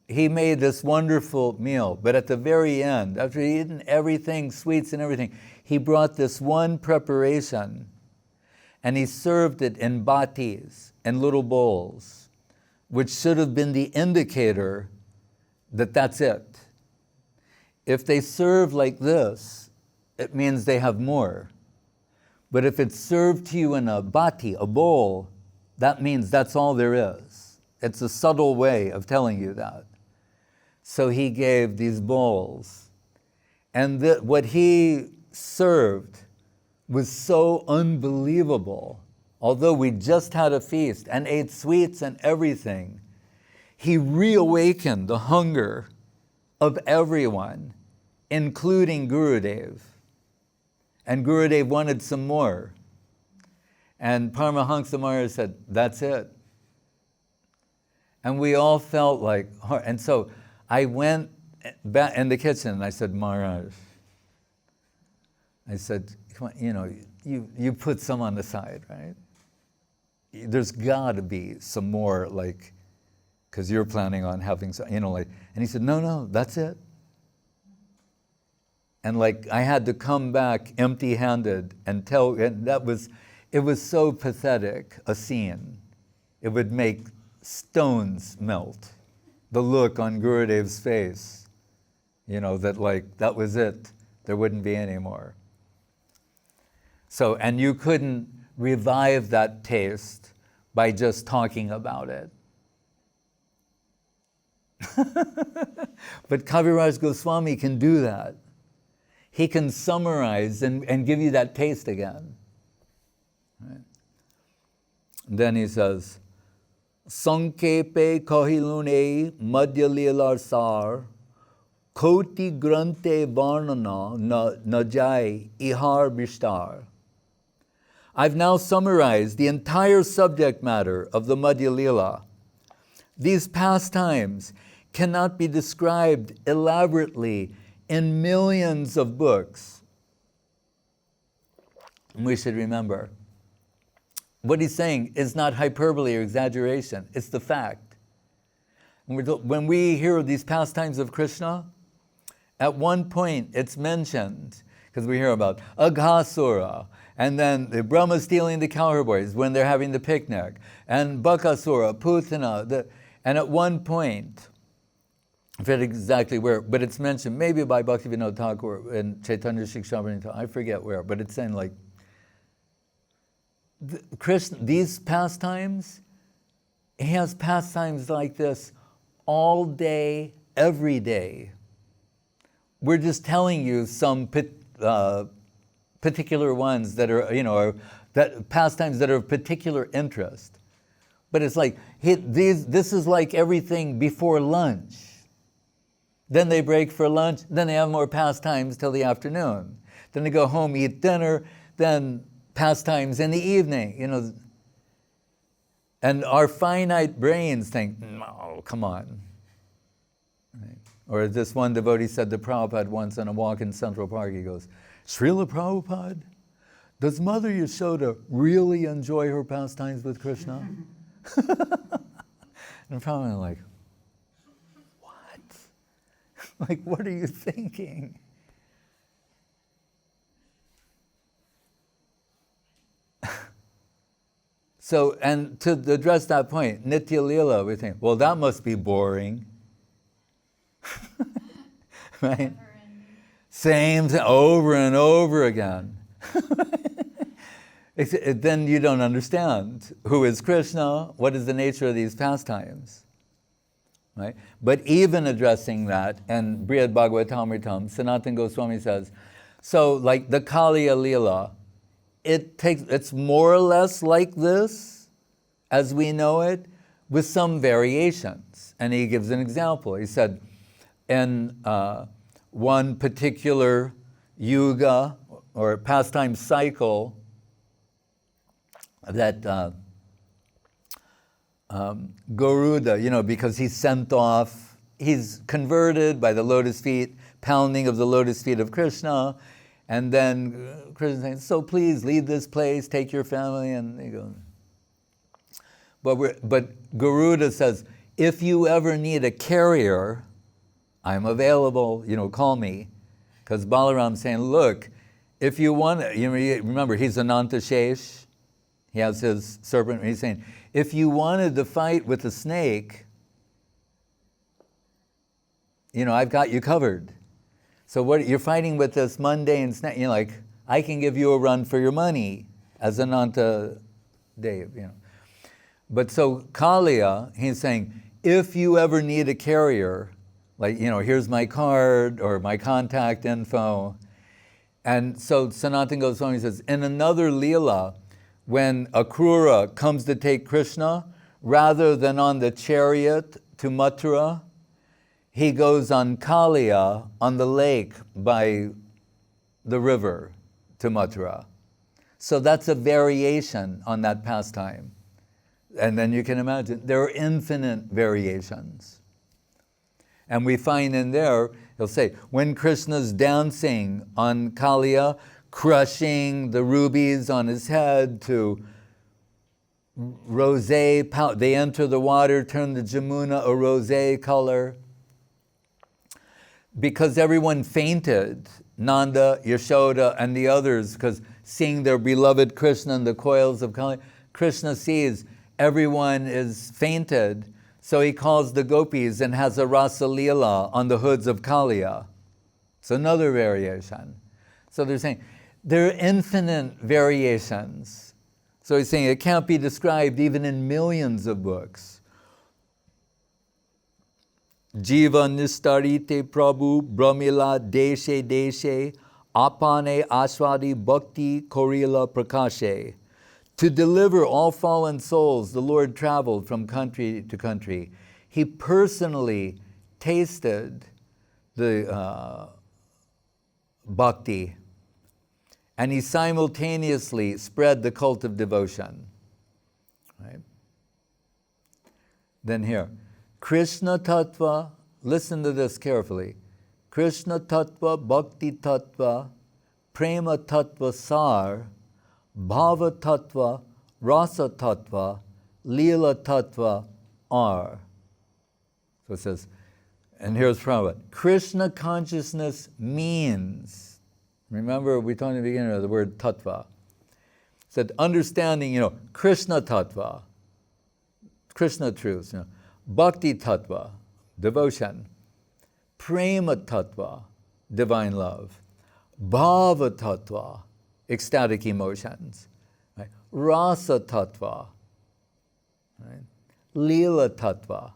he made this wonderful meal. But at the very end, after he'd eaten everything, sweets and everything, he brought this one preparation and he served it in batis, in little bowls, which should have been the indicator that that's it. If they serve like this, it means they have more. But if it's served to you in a bati, a bowl, that means that's all there is. It's a subtle way of telling you that. So he gave these bowls. And what he served was so unbelievable. Although we just had a feast and ate sweets and everything, he reawakened the hunger of everyone, including Gurudev. And Gurudev wanted some more. And Paramahansa Maharaj said, that's it. And we all felt and so I went back in the kitchen and I said, Maharaj, I said, come on, you put some on the side, right? There's got to be some more, because you're planning on having some, and he said, no, that's it. And I had to come back empty-handed and it was so pathetic, a scene. It would make stones melt. the look on Gurudev's face, that like, that was it. There wouldn't be any more. So, and you couldn't revive that taste by just talking about it. But Kaviraj Goswami can do that. He can summarize and give you that taste again. Right? Then he says, Sankepe kahilune madhyalilar sar, koti grante varnana najai ihar bishtar. I've now summarized the entire subject matter of the Madhya-lila. These pastimes cannot be described elaborately in millions of books. And we should remember, what he's saying is not hyperbole or exaggeration, it's the fact. When we hear of these pastimes of Krishna, at one point it's mentioned, because we hear about Aghasura, and then the Brahma stealing the cowboys when they're having the picnic, and Bakasura, Putana, and at one point, I forget exactly where, but it's mentioned maybe by Bhaktivinoda Thakur in Chaitanya-charitamrita, I forget where, but it's saying like, Krishna, these pastimes, he has pastimes like this all day, every day. We're just telling you some particular ones that are, that pastimes that are of particular interest. But it's like, this is like everything before lunch. Then they break for lunch, then they have more pastimes till the afternoon. Then they go home, eat dinner, then pastimes in the evening, And our finite brains think, no, come on. Right? Or as this one devotee said to Prabhupada once on a walk in Central Park, he goes, Srila Prabhupada, does Mother Yashoda really enjoy her pastimes with Krishna? And Prabhupada like, what? Like, what are you thinking? So, and to address that point, nitya-lila, we think, well, that must be boring. Right? Same thing over and over again. Then you don't understand who is Krishna, what is the nature of these pastimes. Right? But even addressing that, and Brihad Bhagavatamritam, Sanatana Goswami says, so like the Kaliya Lila, it's more or less like this, as we know it, with some variations. And he gives an example. He said, in one particular yuga, or pastime cycle, that Garuda, because he's sent off, he's converted by the lotus feet, pounding of the lotus feet of Krishna, and then Krishna saying, so please leave this place, take your family, and they go. But Garuda says, if you ever need a carrier, I'm available, call me. Because Balaram's saying, look, if you want, remember, he's Ananta Shesh, he has his serpent, he's saying, if you wanted to fight with a snake, I've got you covered. So what you're fighting with this mundane snake, I can give you a run for your money as Ananta Dev, But so Kaliya, he's saying, if you ever need a carrier, here's my card or my contact info. And so Sanatana Goswami says, in another Leela, when Akrura comes to take Krishna, rather than on the chariot to Mathura, he goes on Kaliya, on the lake by the river to Mathura. So that's a variation on that pastime. And then you can imagine, there are infinite variations. And we find in there, he'll say, when Krishna's dancing on Kaliya, crushing the rubies on his head to rosé, they enter the water, turn the Jamuna a rosé color. Because everyone fainted, Nanda, Yashoda, and the others, because seeing their beloved Krishna in the coils of Kali, Krishna sees everyone is fainted, So he calls the gopis and has a rasa-lila on the hoods of Kaliya. It's another variation. So they're saying there are infinite variations. So he's saying it can't be described even in millions of books. Jiva nistarite prabhu brahmila deshe deshe apane aswadi bhakti korila prakashe. To deliver all fallen souls, the Lord traveled from country to country. He personally tasted the bhakti, and he simultaneously spread the cult of devotion. Right? Then here, Krishna Tattva, listen to this carefully. Krishna Tattva, Bhakti Tattva, Prema Tattva Sar, Bhava Tattva, Rasa Tattva, Lila Tattva are. So it says, and here's Prabhupada, Krishna consciousness means, remember we talked in the beginning of the word tattva. It said understanding, Krishna tattva, Krishna truths, Bhakti tattva, devotion, Prema tattva, divine love, Bhava tattva, ecstatic emotions, right? Rasa tattva, right? Lila tattva.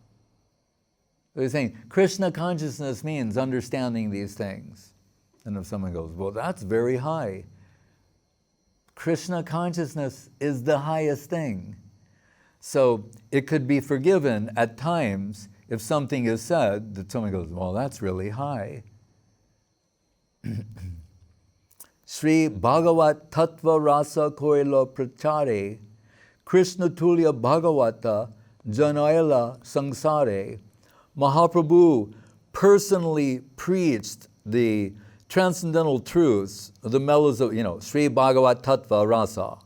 So he's saying Krishna consciousness means understanding these things. And if someone goes, well, that's very high. Krishna consciousness is the highest thing. So it could be forgiven at times if something is said that someone goes, well, that's really high. Sri Bhagavat Tattva Rasa Koila Prachare Krishna Tulya Bhagavata Janaila Sangsare. Mahaprabhu personally preached the transcendental truths, the mellows of, Sri Bhagavat Tattva Rasa.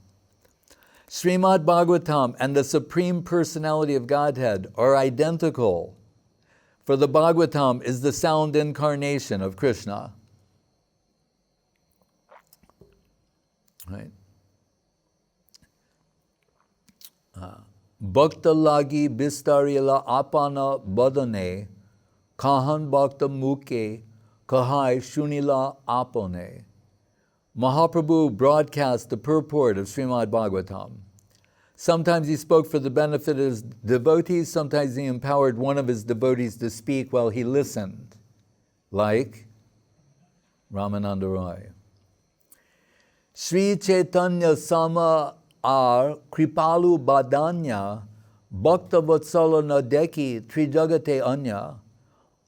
Srimad Bhagavatam and the Supreme Personality of Godhead are identical, for the Bhagavatam is the sound incarnation of Krishna. Right? Bhakta lagi bistarila apana badane kahan bhakta muke kahai shunila apone. Mahaprabhu broadcast the purport of Srimad Bhagavatam. Sometimes he spoke for the benefit of his devotees, sometimes he empowered one of his devotees to speak while he listened, like Ramananda Ray. Sri Chaitanya Sama Ar Kripalu Badanya Bhakta Vatsala Nadeki Trijagate Anya.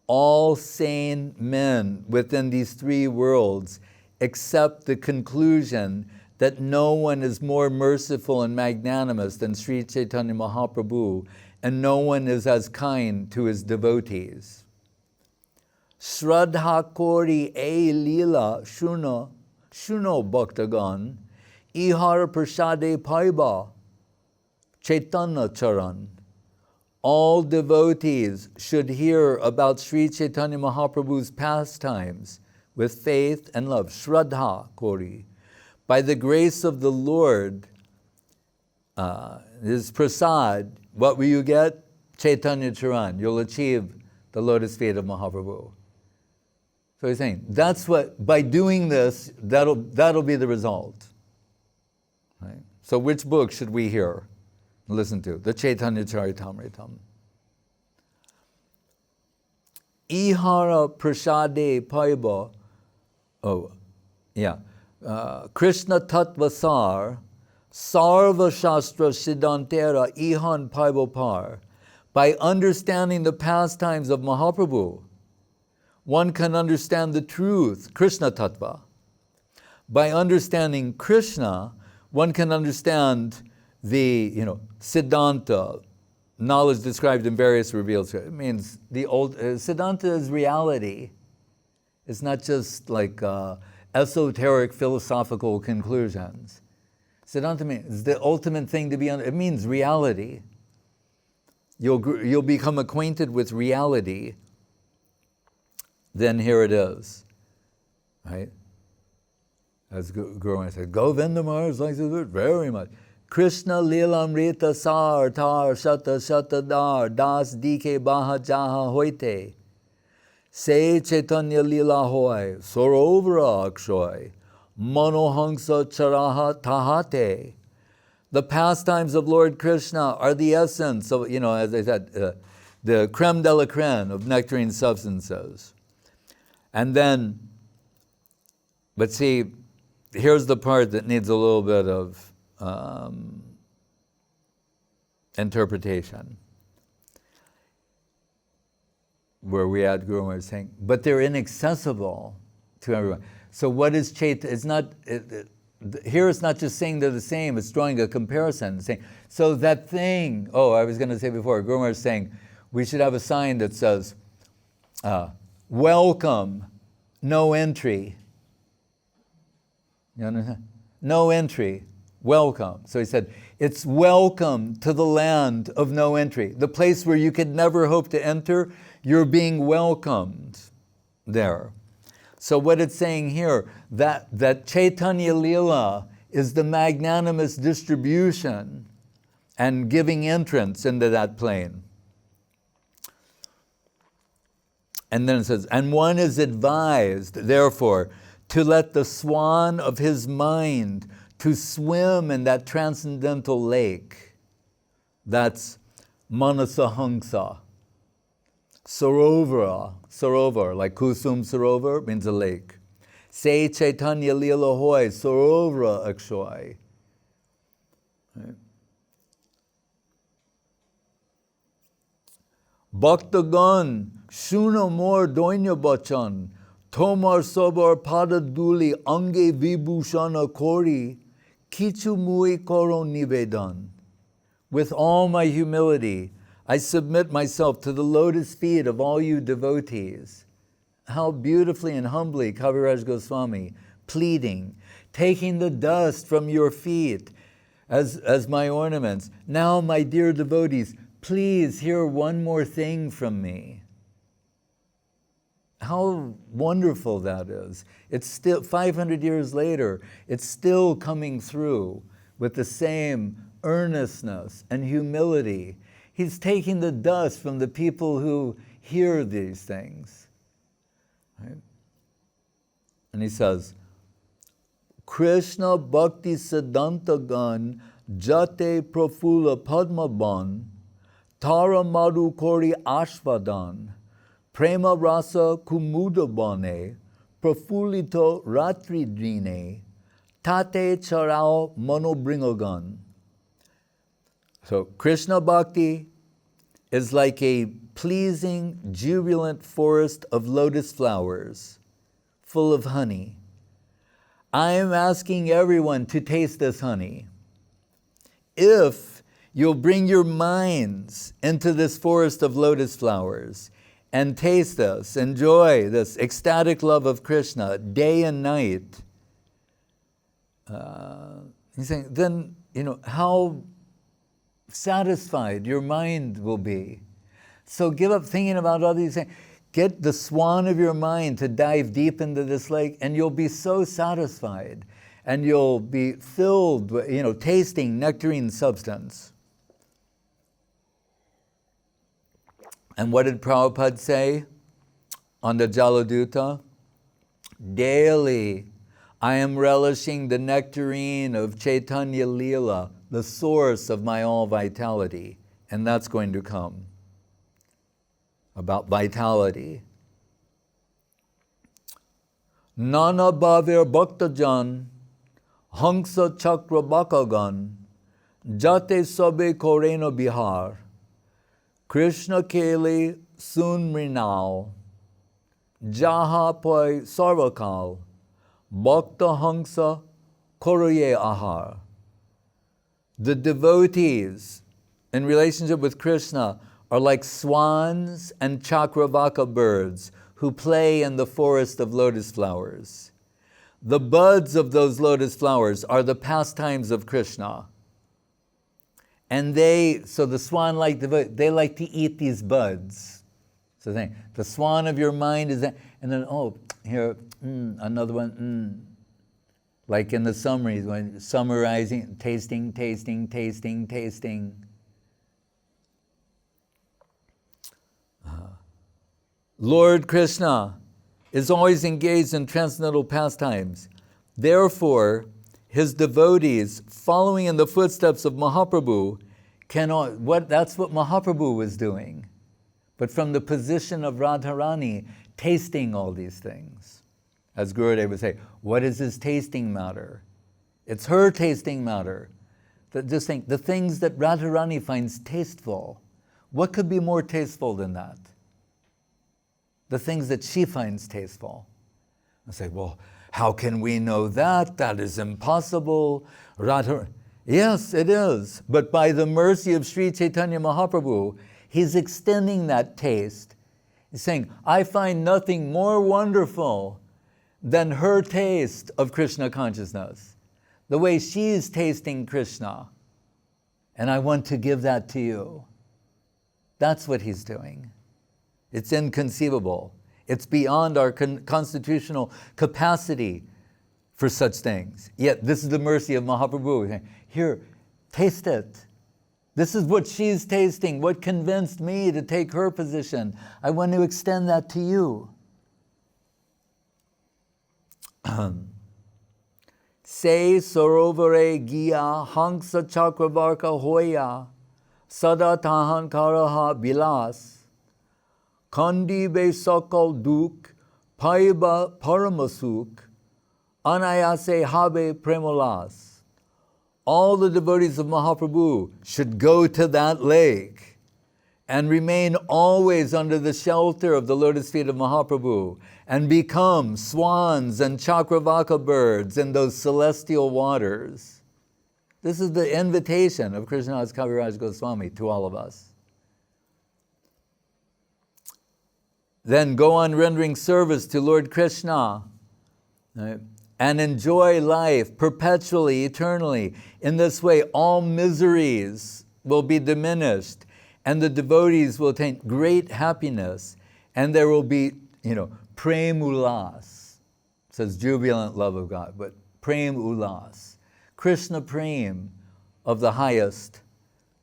All sane men within these three worlds accept the conclusion that no one is more merciful and magnanimous than Sri Chaitanya Mahaprabhu, and no one is as kind to his devotees. Shraddha Kori E Lila Shuno Bhaktagan Ihara Prasade Paiba Chaitanya-charan. All devotees should hear about Sri Chaitanya Mahaprabhu's pastimes with faith and love. Shraddha Kori. By the grace of the Lord, His prasad, what will you get? Chaitanya-charan. You'll achieve the lotus feet of Mahaprabhu. So he's saying, that's what, by doing this, that'll be the result. Right? So which book should we hear? Listen to the Chaitanya-charitamrita. Ihara prasade paiba. Krishna tattvasar sarva shastra siddhantera ihan paiba par. By understanding the pastimes of Mahaprabhu, one can understand the truth, Krishna tattva. By understanding Krishna, one can understand the, Siddhanta, knowledge described in various revealed. It means the old, Siddhanta is reality. It's not just like esoteric philosophical conclusions. Siddhanta means the ultimate thing to be, it means reality. You'll become acquainted with reality. Then here it is, right? As Guru said, Govindamar is like this very much. Krishna-lila sar tar shata shata dar das dike baha jaha hoite. Se Chaitanya-lila hoy sorovra akshoy manohangsa charaha tahate. The pastimes of Lord Krishna are the essence of, as I said, the creme de la creme of nectarine substances. And then, but see, here's the part that needs a little bit of interpretation. Where we had Guru Maharaj saying, but they're inaccessible to everyone. So what is Chaitanya? It's not, here it's not just saying they're the same, it's drawing a comparison. Saying, so that thing, I was going to say before, Guru Maharaj is saying, we should have a sign that says, welcome, no entry. You understand? No entry, welcome. So he said, it's welcome to the land of no entry. The place where you could never hope to enter, you're being welcomed there. So what it's saying here, that Chaitanya-lila is the magnanimous distribution and giving entrance into that plane. And then it says, and one is advised, therefore, to let the swan of his mind to swim in that transcendental lake. That's Manasahangsa. Sarovar, like Kusum Sarovar means a lake. Se Chaitanya-lila hoy Sarovra akshoy. Bhaktagan shuna mor doinya bachan tomar sobar padaduli ange vibhushana kori kichu mui koro nivedan. With all my humility, I submit myself to the lotus feet of all you devotees. How beautifully and humbly Kaviraj Goswami pleading, taking the dust from your feet as my ornaments. Now, my dear devotees, please hear one more thing from me. How wonderful that is. It's still, 500 years later, it's still coming through with the same earnestness and humility. He's taking the dust from the people who hear these things. Right? And he says, Krishna Bhakti Siddhantagan Jate Prafula Padmaban Tara Madhu Kori Ashvadan Prema Rasa Kumudabane Prafulito Ratri Dine Tate Charao Manobringagan. So Krishna Bhakti is like a pleasing, jubilant forest of lotus flowers, full of honey. I am asking everyone to taste this honey. If you'll bring your minds into this forest of lotus flowers and taste this, enjoy this ecstatic love of Krishna day and night, he's saying, then, how satisfied your mind will be. So give up thinking about all these things. Get the swan of your mind to dive deep into this lake, and you'll be so satisfied, and you'll be filled with, tasting nectarine substance. And what did Prabhupada say on the Jaladuta? Daily, I am relishing the nectarine of Chaitanya-lila, the source of my all vitality. And that's going to come. About vitality. Nana bhavir bhaktajan, hangsa chakra bakagan, jate sabe koreno bihar, Krishna keli sun mrinal, jaha poi sarvakal, bhakta hangsa koroye ahar. The devotees in relationship with Krishna are like swans and chakravaka birds who play in the forest of lotus flowers. The buds of those lotus flowers are the pastimes of Krishna. And so the swan-like devotees, they like to eat these buds. So the swan of your mind is that, and then, here, another one, Like in the summaries, when summarizing, tasting, tasting, tasting, tasting. Lord Krishna is always engaged in transcendental pastimes. Therefore, his devotees, following in the footsteps of Mahaprabhu, that's what Mahaprabhu was doing. But from the position of Radharani, tasting all these things. As Gurudev would say, what is his tasting matter? It's her tasting matter. Just think, the things that Radharani finds tasteful, what could be more tasteful than that? The things that she finds tasteful. I say, well, how can we know that? That is impossible. Yes, it is. But by the mercy of Sri Chaitanya Mahaprabhu, he's extending that taste. He's saying, I find nothing more wonderful than her taste of Krishna consciousness. The way she's tasting Krishna. And I want to give that to you. That's what he's doing. It's inconceivable. It's beyond our constitutional capacity for such things. Yet this is the mercy of Mahaprabhu. Here, taste it. This is what she's tasting, what convinced me to take her position. I want to extend that to you. Se sarovare giya hangsa chakravarka hoya sada tahan karaha bilas Kandi be sakal duk, paiba paramasuk, anayase habe premolas. All the devotees of Mahaprabhu should go to that lake and remain always under the shelter of the lotus feet of Mahaprabhu and become swans and chakravaka birds in those celestial waters. This is the invitation of Krishnadas Kaviraj Goswami to all of us. Then go on rendering service to Lord Krishna, right, and enjoy life perpetually, eternally. In this way, all miseries will be diminished, and the devotees will attain great happiness, and there will be, prem ulas. It says jubilant love of God, but prem ulas. Krishna prem of the highest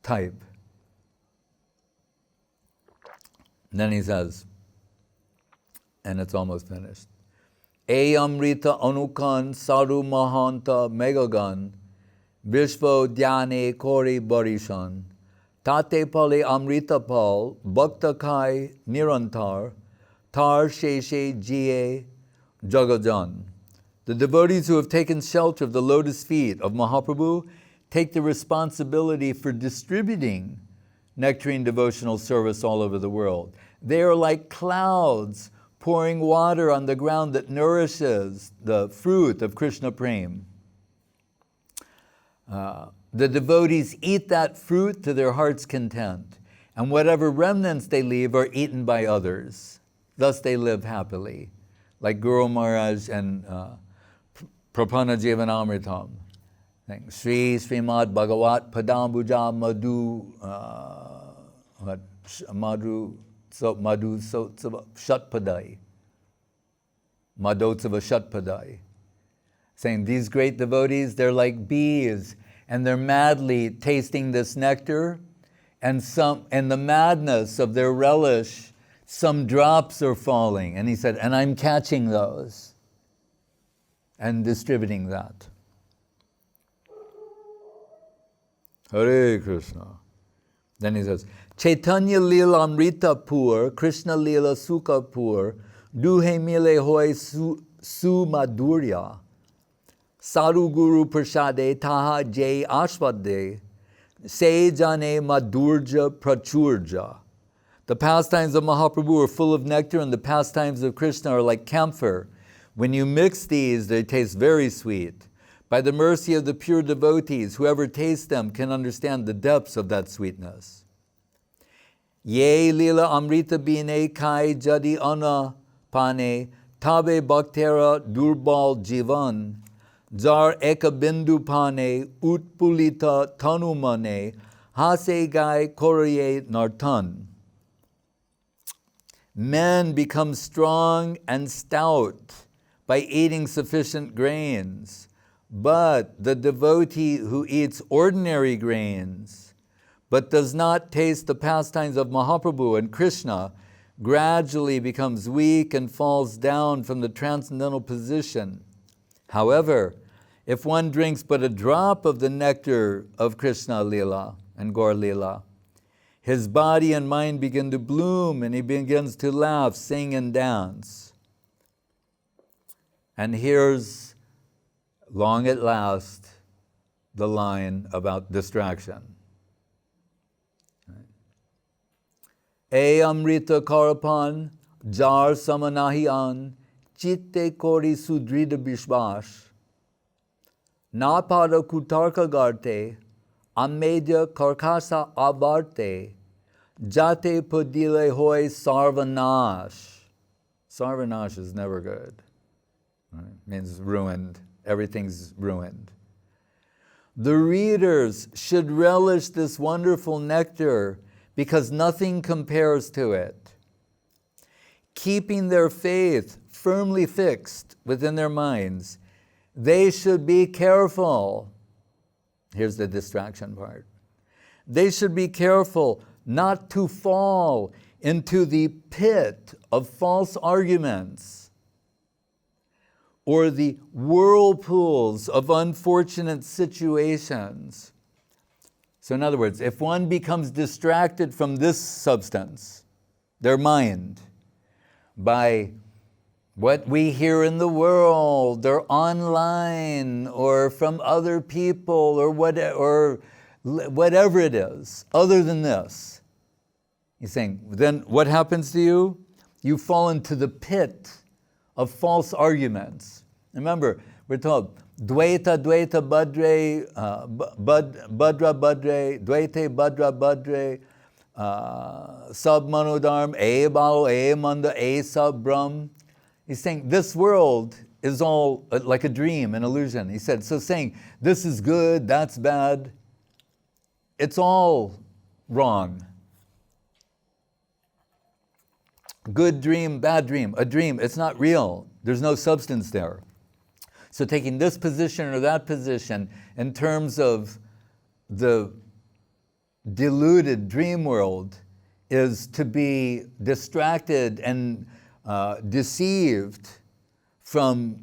type. And then he says, and it's almost finished. E amrita anukan saru mahanta megagan vishvo dhyane kori barishan tate pale amrita pal bhakta kai nirantar tar sheshe jiye jagajan. The devotees who have taken shelter of the lotus feet of Mahaprabhu take the responsibility for distributing nectarine devotional service all over the world. They are like clouds pouring water on the ground that nourishes the fruit of Krishna Prem. The devotees eat that fruit to their heart's content, and whatever remnants they leave are eaten by others. Thus they live happily, like Guru Maharaj and Prapanna-jivanamritam. Srimad Bhagavat Padambuja Madhusotsava Shatpadai. Madhotsava Shatpadai. Saying these great devotees, they're like bees, and they're madly tasting this nectar, and in the madness of their relish, some drops are falling. And he said, and I'm catching those and distributing that. Hare Krishna. Then he says, Chaitanya-lila amrita pur, Krishna-lila sukha pur, duhe mile hoy su madhurya, saru guru prasade taha jay ashvade, se jane madhurja prachurja. The pastimes of Mahaprabhu are full of nectar, and the pastimes of Krishna are like camphor. When you mix these, they taste very sweet. By the mercy of the pure devotees, whoever tastes them can understand the depths of that sweetness. Ye lila amrita bine kai jadi ana pane tabe bhaktera durbal jivan jar eka bindu pane utpulita tanumane hase gai korye nartan. Men become strong and stout by eating sufficient grains, But the devotee who eats ordinary grains, but does not taste the pastimes of Mahaprabhu and Krishna, gradually becomes weak and falls down from the transcendental position. However, if one drinks but a drop of the nectar of Krishna-lila and Gaur-lila, his body and mind begin to bloom and he begins to laugh, sing, and dance. And here's, long at last, the line about distraction. E amrita karapan, jar samanahian, chitte kori sudrida bishvash, na pada kutarka garte, amedya karkasa abarte, jate podile hoy sarvanash. Sarvanash is never good. Right? Means ruined. Everything's ruined. The readers should relish this wonderful nectar because nothing compares to it. Keeping their faith firmly fixed within their minds, they should be careful. Here's the distraction part. They should be careful not to fall into the pit of false arguments or the whirlpools of unfortunate situations. So in other words, if one becomes distracted from this substance, their mind, by what we hear in the world, or online, or from other people, or whatever it is, other than this, he's saying, then what happens to you? You fall into the pit of false arguments. Remember, we're told, Dvaita, Dvaita, Badre, Badra, Badre, Dvaite, Badra, Badre, Sab Manodharm, E Bao, E Manda, E Sab Brahm. He's saying this world is all like a dream, an illusion. He said, so saying this is good, that's bad, it's all wrong. Good dream, bad dream, a dream, it's not real. There's no substance there. So taking this position or that position in terms of the deluded dream world is to be distracted and deceived from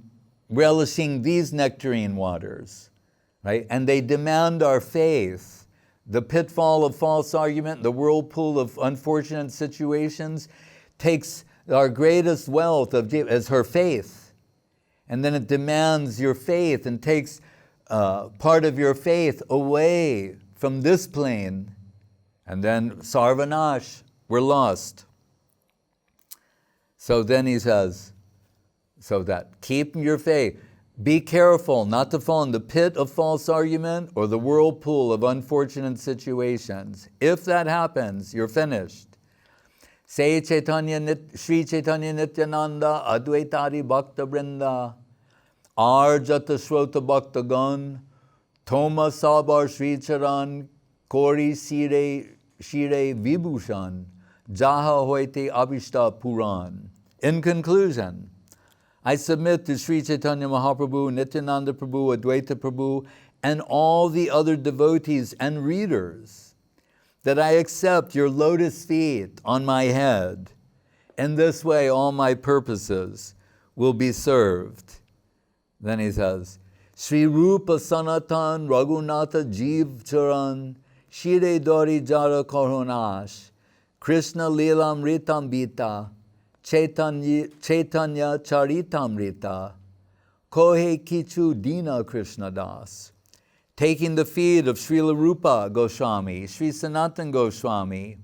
relishing these nectarine waters, right? And they demand our faith. The pitfall of false argument, the whirlpool of unfortunate situations, takes our greatest wealth as her faith. And then it demands your faith and takes part of your faith away from this plane. And then sarvanash, we're lost. So then he says, so that keep your faith. Be careful not to fall in the pit of false argument or the whirlpool of unfortunate situations. If that happens, you're finished. Say Chaitanya, Sri Chaitanya Nityananda, Advaitari Bhakta Vrinda, Arjata Shrota Bhakta Gun, Thoma Sabar Sri Charan, Kori Shire Vibhushan, Jaha Hoite Abhishta Puran. In conclusion, I submit to Sri Chaitanya Mahaprabhu, Nityananda Prabhu, Advaita Prabhu, and all the other devotees and readers that I accept your lotus feet on my head. In this way, all my purposes will be served. Then he says, Sri Rupa Sanatan Raghunatha Jeev Charan Shire Dori Jara Karunash Krishna-lila Amritam Bita Chaitanya-charitamrita Kohe Kichu Dina Krishna Das. Taking the feet of Srila Rupa Goswami, Sri Sanatan Goswami,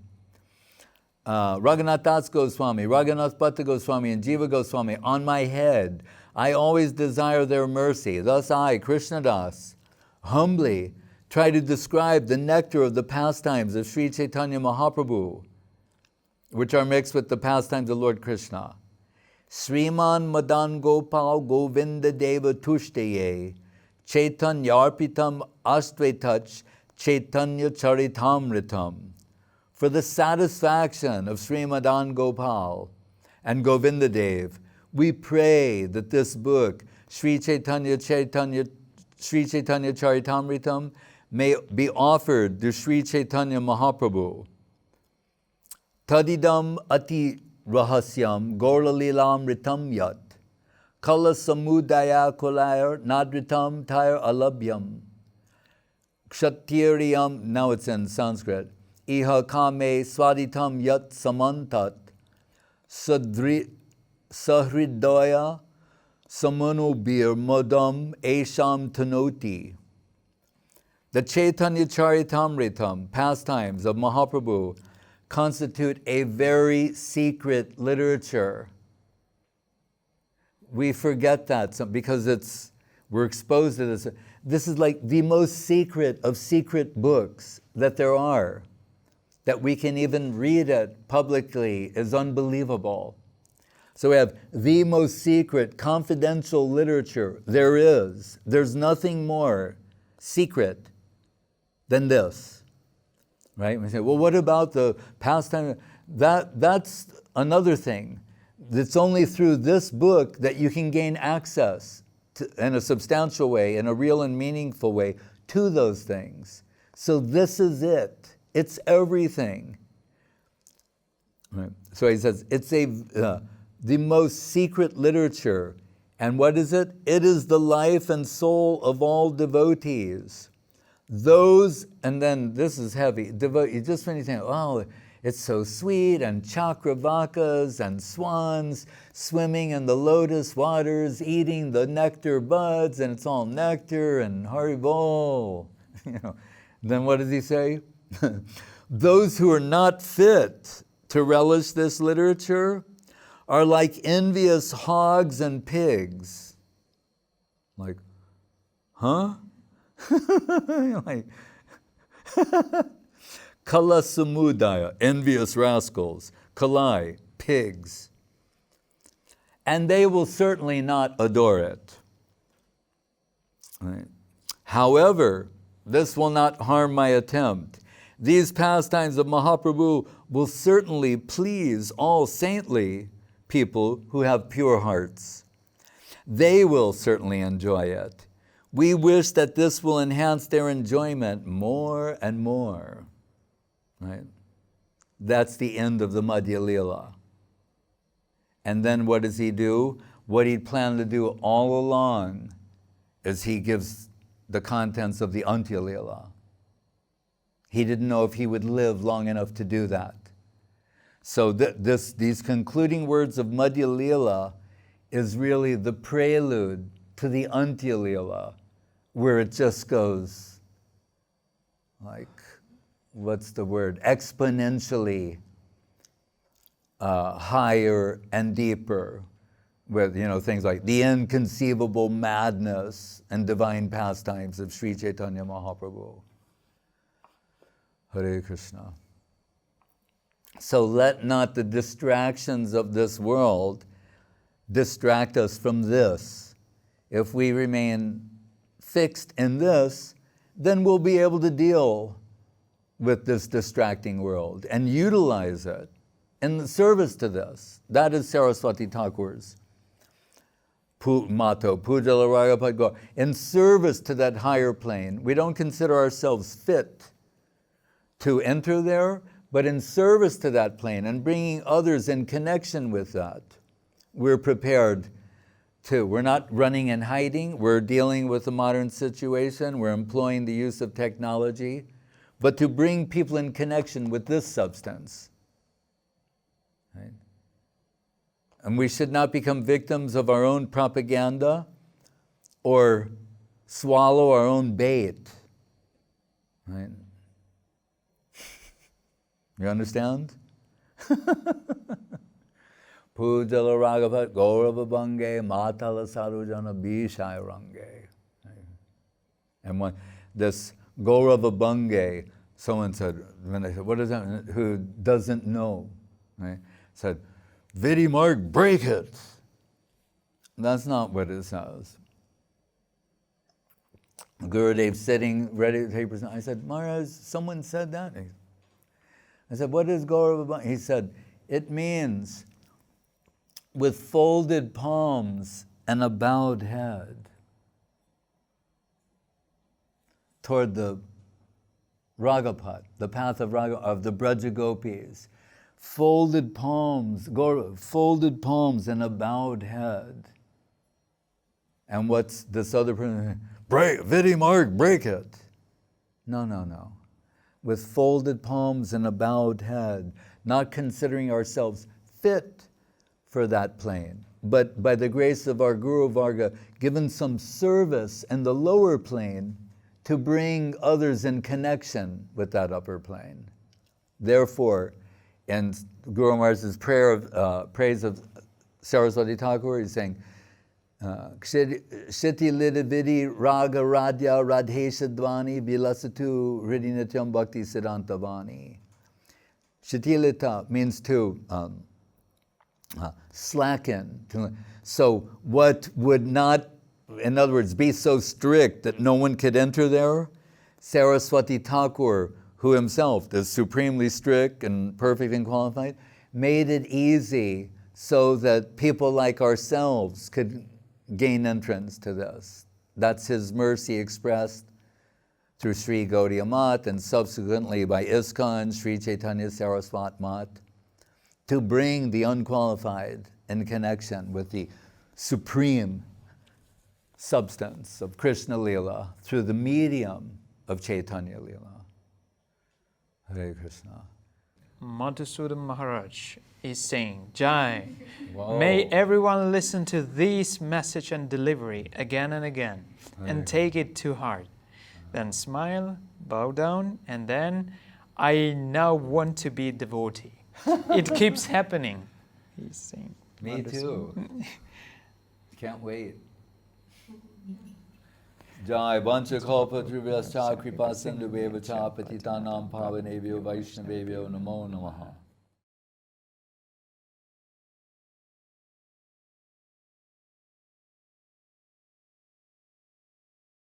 Raghunath Das Goswami, Raghunath Bhatta Goswami, and Jiva Goswami on my head, I always desire their mercy. Thus I, Krishna Das, humbly try to describe the nectar of the pastimes of Sri Chaitanya Mahaprabhu, which are mixed with the pastimes of Lord Krishna. Sriman Madan Gopal Govinda Deva Tushteye Chaitanya-arpitam astvetach Chaitanya-charitamritam. For the satisfaction of Srimadan Gopal and Govinda Dev, we pray that this book, Sri Chaitanya-charitamrita, Sri Chaitanya-charitamritam may be offered to Sri Chaitanya Mahaprabhu. Tadidam ati rahasyam gorla-lilamritam yat kala samudaya kulayar nadritam tayar alabhyam kshatriyam, now it's in Sanskrit, iha kame swaditam yat samantat sahridaya samanobir modam esham tanoti. The Chaitanya-charitamritam, pastimes of Mahaprabhu, constitute a very secret literature. We forget that because we're exposed to this. This is like the most secret of secret books that there are. That we can even read it publicly is unbelievable. So we have the most secret, confidential literature there is. There's nothing more secret than this. Right? We say, well, what about the pastime? That's another thing. It's only through this book that you can gain access to, in a substantial way, in a real and meaningful way, to those things. So this is it. It's everything. Right. So he says, it's the most secret literature. And what is it? It is the life and soul of all devotees. Those, and then this is heavy, just when you think, oh, it's so sweet, and chakravakas and swans swimming in the lotus waters, eating the nectar buds, and it's all nectar and haribol. Then what does he say? Those who are not fit to relish this literature are like envious hogs and pigs. Like, huh? Like, Kala samudaya, envious rascals. Kalai, pigs. And they will certainly not adore it. Right. However, this will not harm my attempt. These pastimes of Mahaprabhu will certainly please all saintly people who have pure hearts. They will certainly enjoy it. We wish that this will enhance their enjoyment more and more. Right? That's the end of the nitya-lila. And then what does he do? What he planned to do all along is he gives the contents of the antya-lila. He didn't know if he would live long enough to do that. So these concluding words of nitya-lila is really the prelude to the antya-lila, where it just goes like, what's the word? Exponentially higher and deeper, with things like the inconceivable madness and divine pastimes of Sri Chaitanya Mahaprabhu. Hare Krishna. So let not the distractions of this world distract us from this. If we remain fixed in this, then we'll be able to deal with this distracting world and utilize it in the service to this. That is Saraswati Thakur's motto, Pujala Raga Padgo. In service to that higher plane, we don't consider ourselves fit to enter there, but in service to that plane and bringing others in connection with that, we're prepared to. We're not running and hiding. We're dealing with the modern situation. We're employing the use of technology, but to bring people in connection with this substance. Right? And we should not become victims of our own propaganda or swallow our own bait. Right? You understand? Pujala Raghavat Gaurava Bange Matala Sarujana Bishai Range. And when this Gaurava Bange, someone said, when they said, what does that mean? Who doesn't know? Right? Said, Vidi Mark, break it. That's not what it says. Gurudev sitting ready to take present. I said, Maharaj, someone said that. I said, what is Gaurava Bange? He said, it means with folded palms and a bowed head. toward the Ragapat, the path of Raga, of the braja-gopis. Folded palms and a bowed head. And what's this other person? Break, Vidi Mark, break it. No. With folded palms and a bowed head, not considering ourselves fit for that plane, but by the grace of our Guru Varga, given some service in the lower plane to bring others in connection with that upper plane. Therefore, in Guru Maharaj's praise of Saraswati Thakur, he's saying, Kshiti lida vidi raga radya radhesha dvani vilasatu hridhi nityam bhakti siddhanta vani. Shitilita means to slacken. So what would not, in other words, be so strict that no one could enter there? Saraswati Thakur, who himself is supremely strict and perfect and qualified, made it easy so that people like ourselves could gain entrance to this. That's his mercy expressed through Sri Gaudiya Math and subsequently by ISKCON, Sri Chaitanya Saraswat Math, to bring the unqualified in connection with the supreme substance of Krishna-lila through the medium of Chaitanya-lila. Hare Krishna. Madhusudan Maharaj is saying, Jai, Wow. may everyone listen to this message and delivery again and again and take it to heart. Then smile, bow down, and then, I now want to be a devotee. It keeps happening, he's saying. Me too. Can't wait. Jai Vancha Kalpa Trivyascha Kripa Sindhu Beva Cha Patitanam Pavanebhyo Vaishnavebhyo Namo Namaha.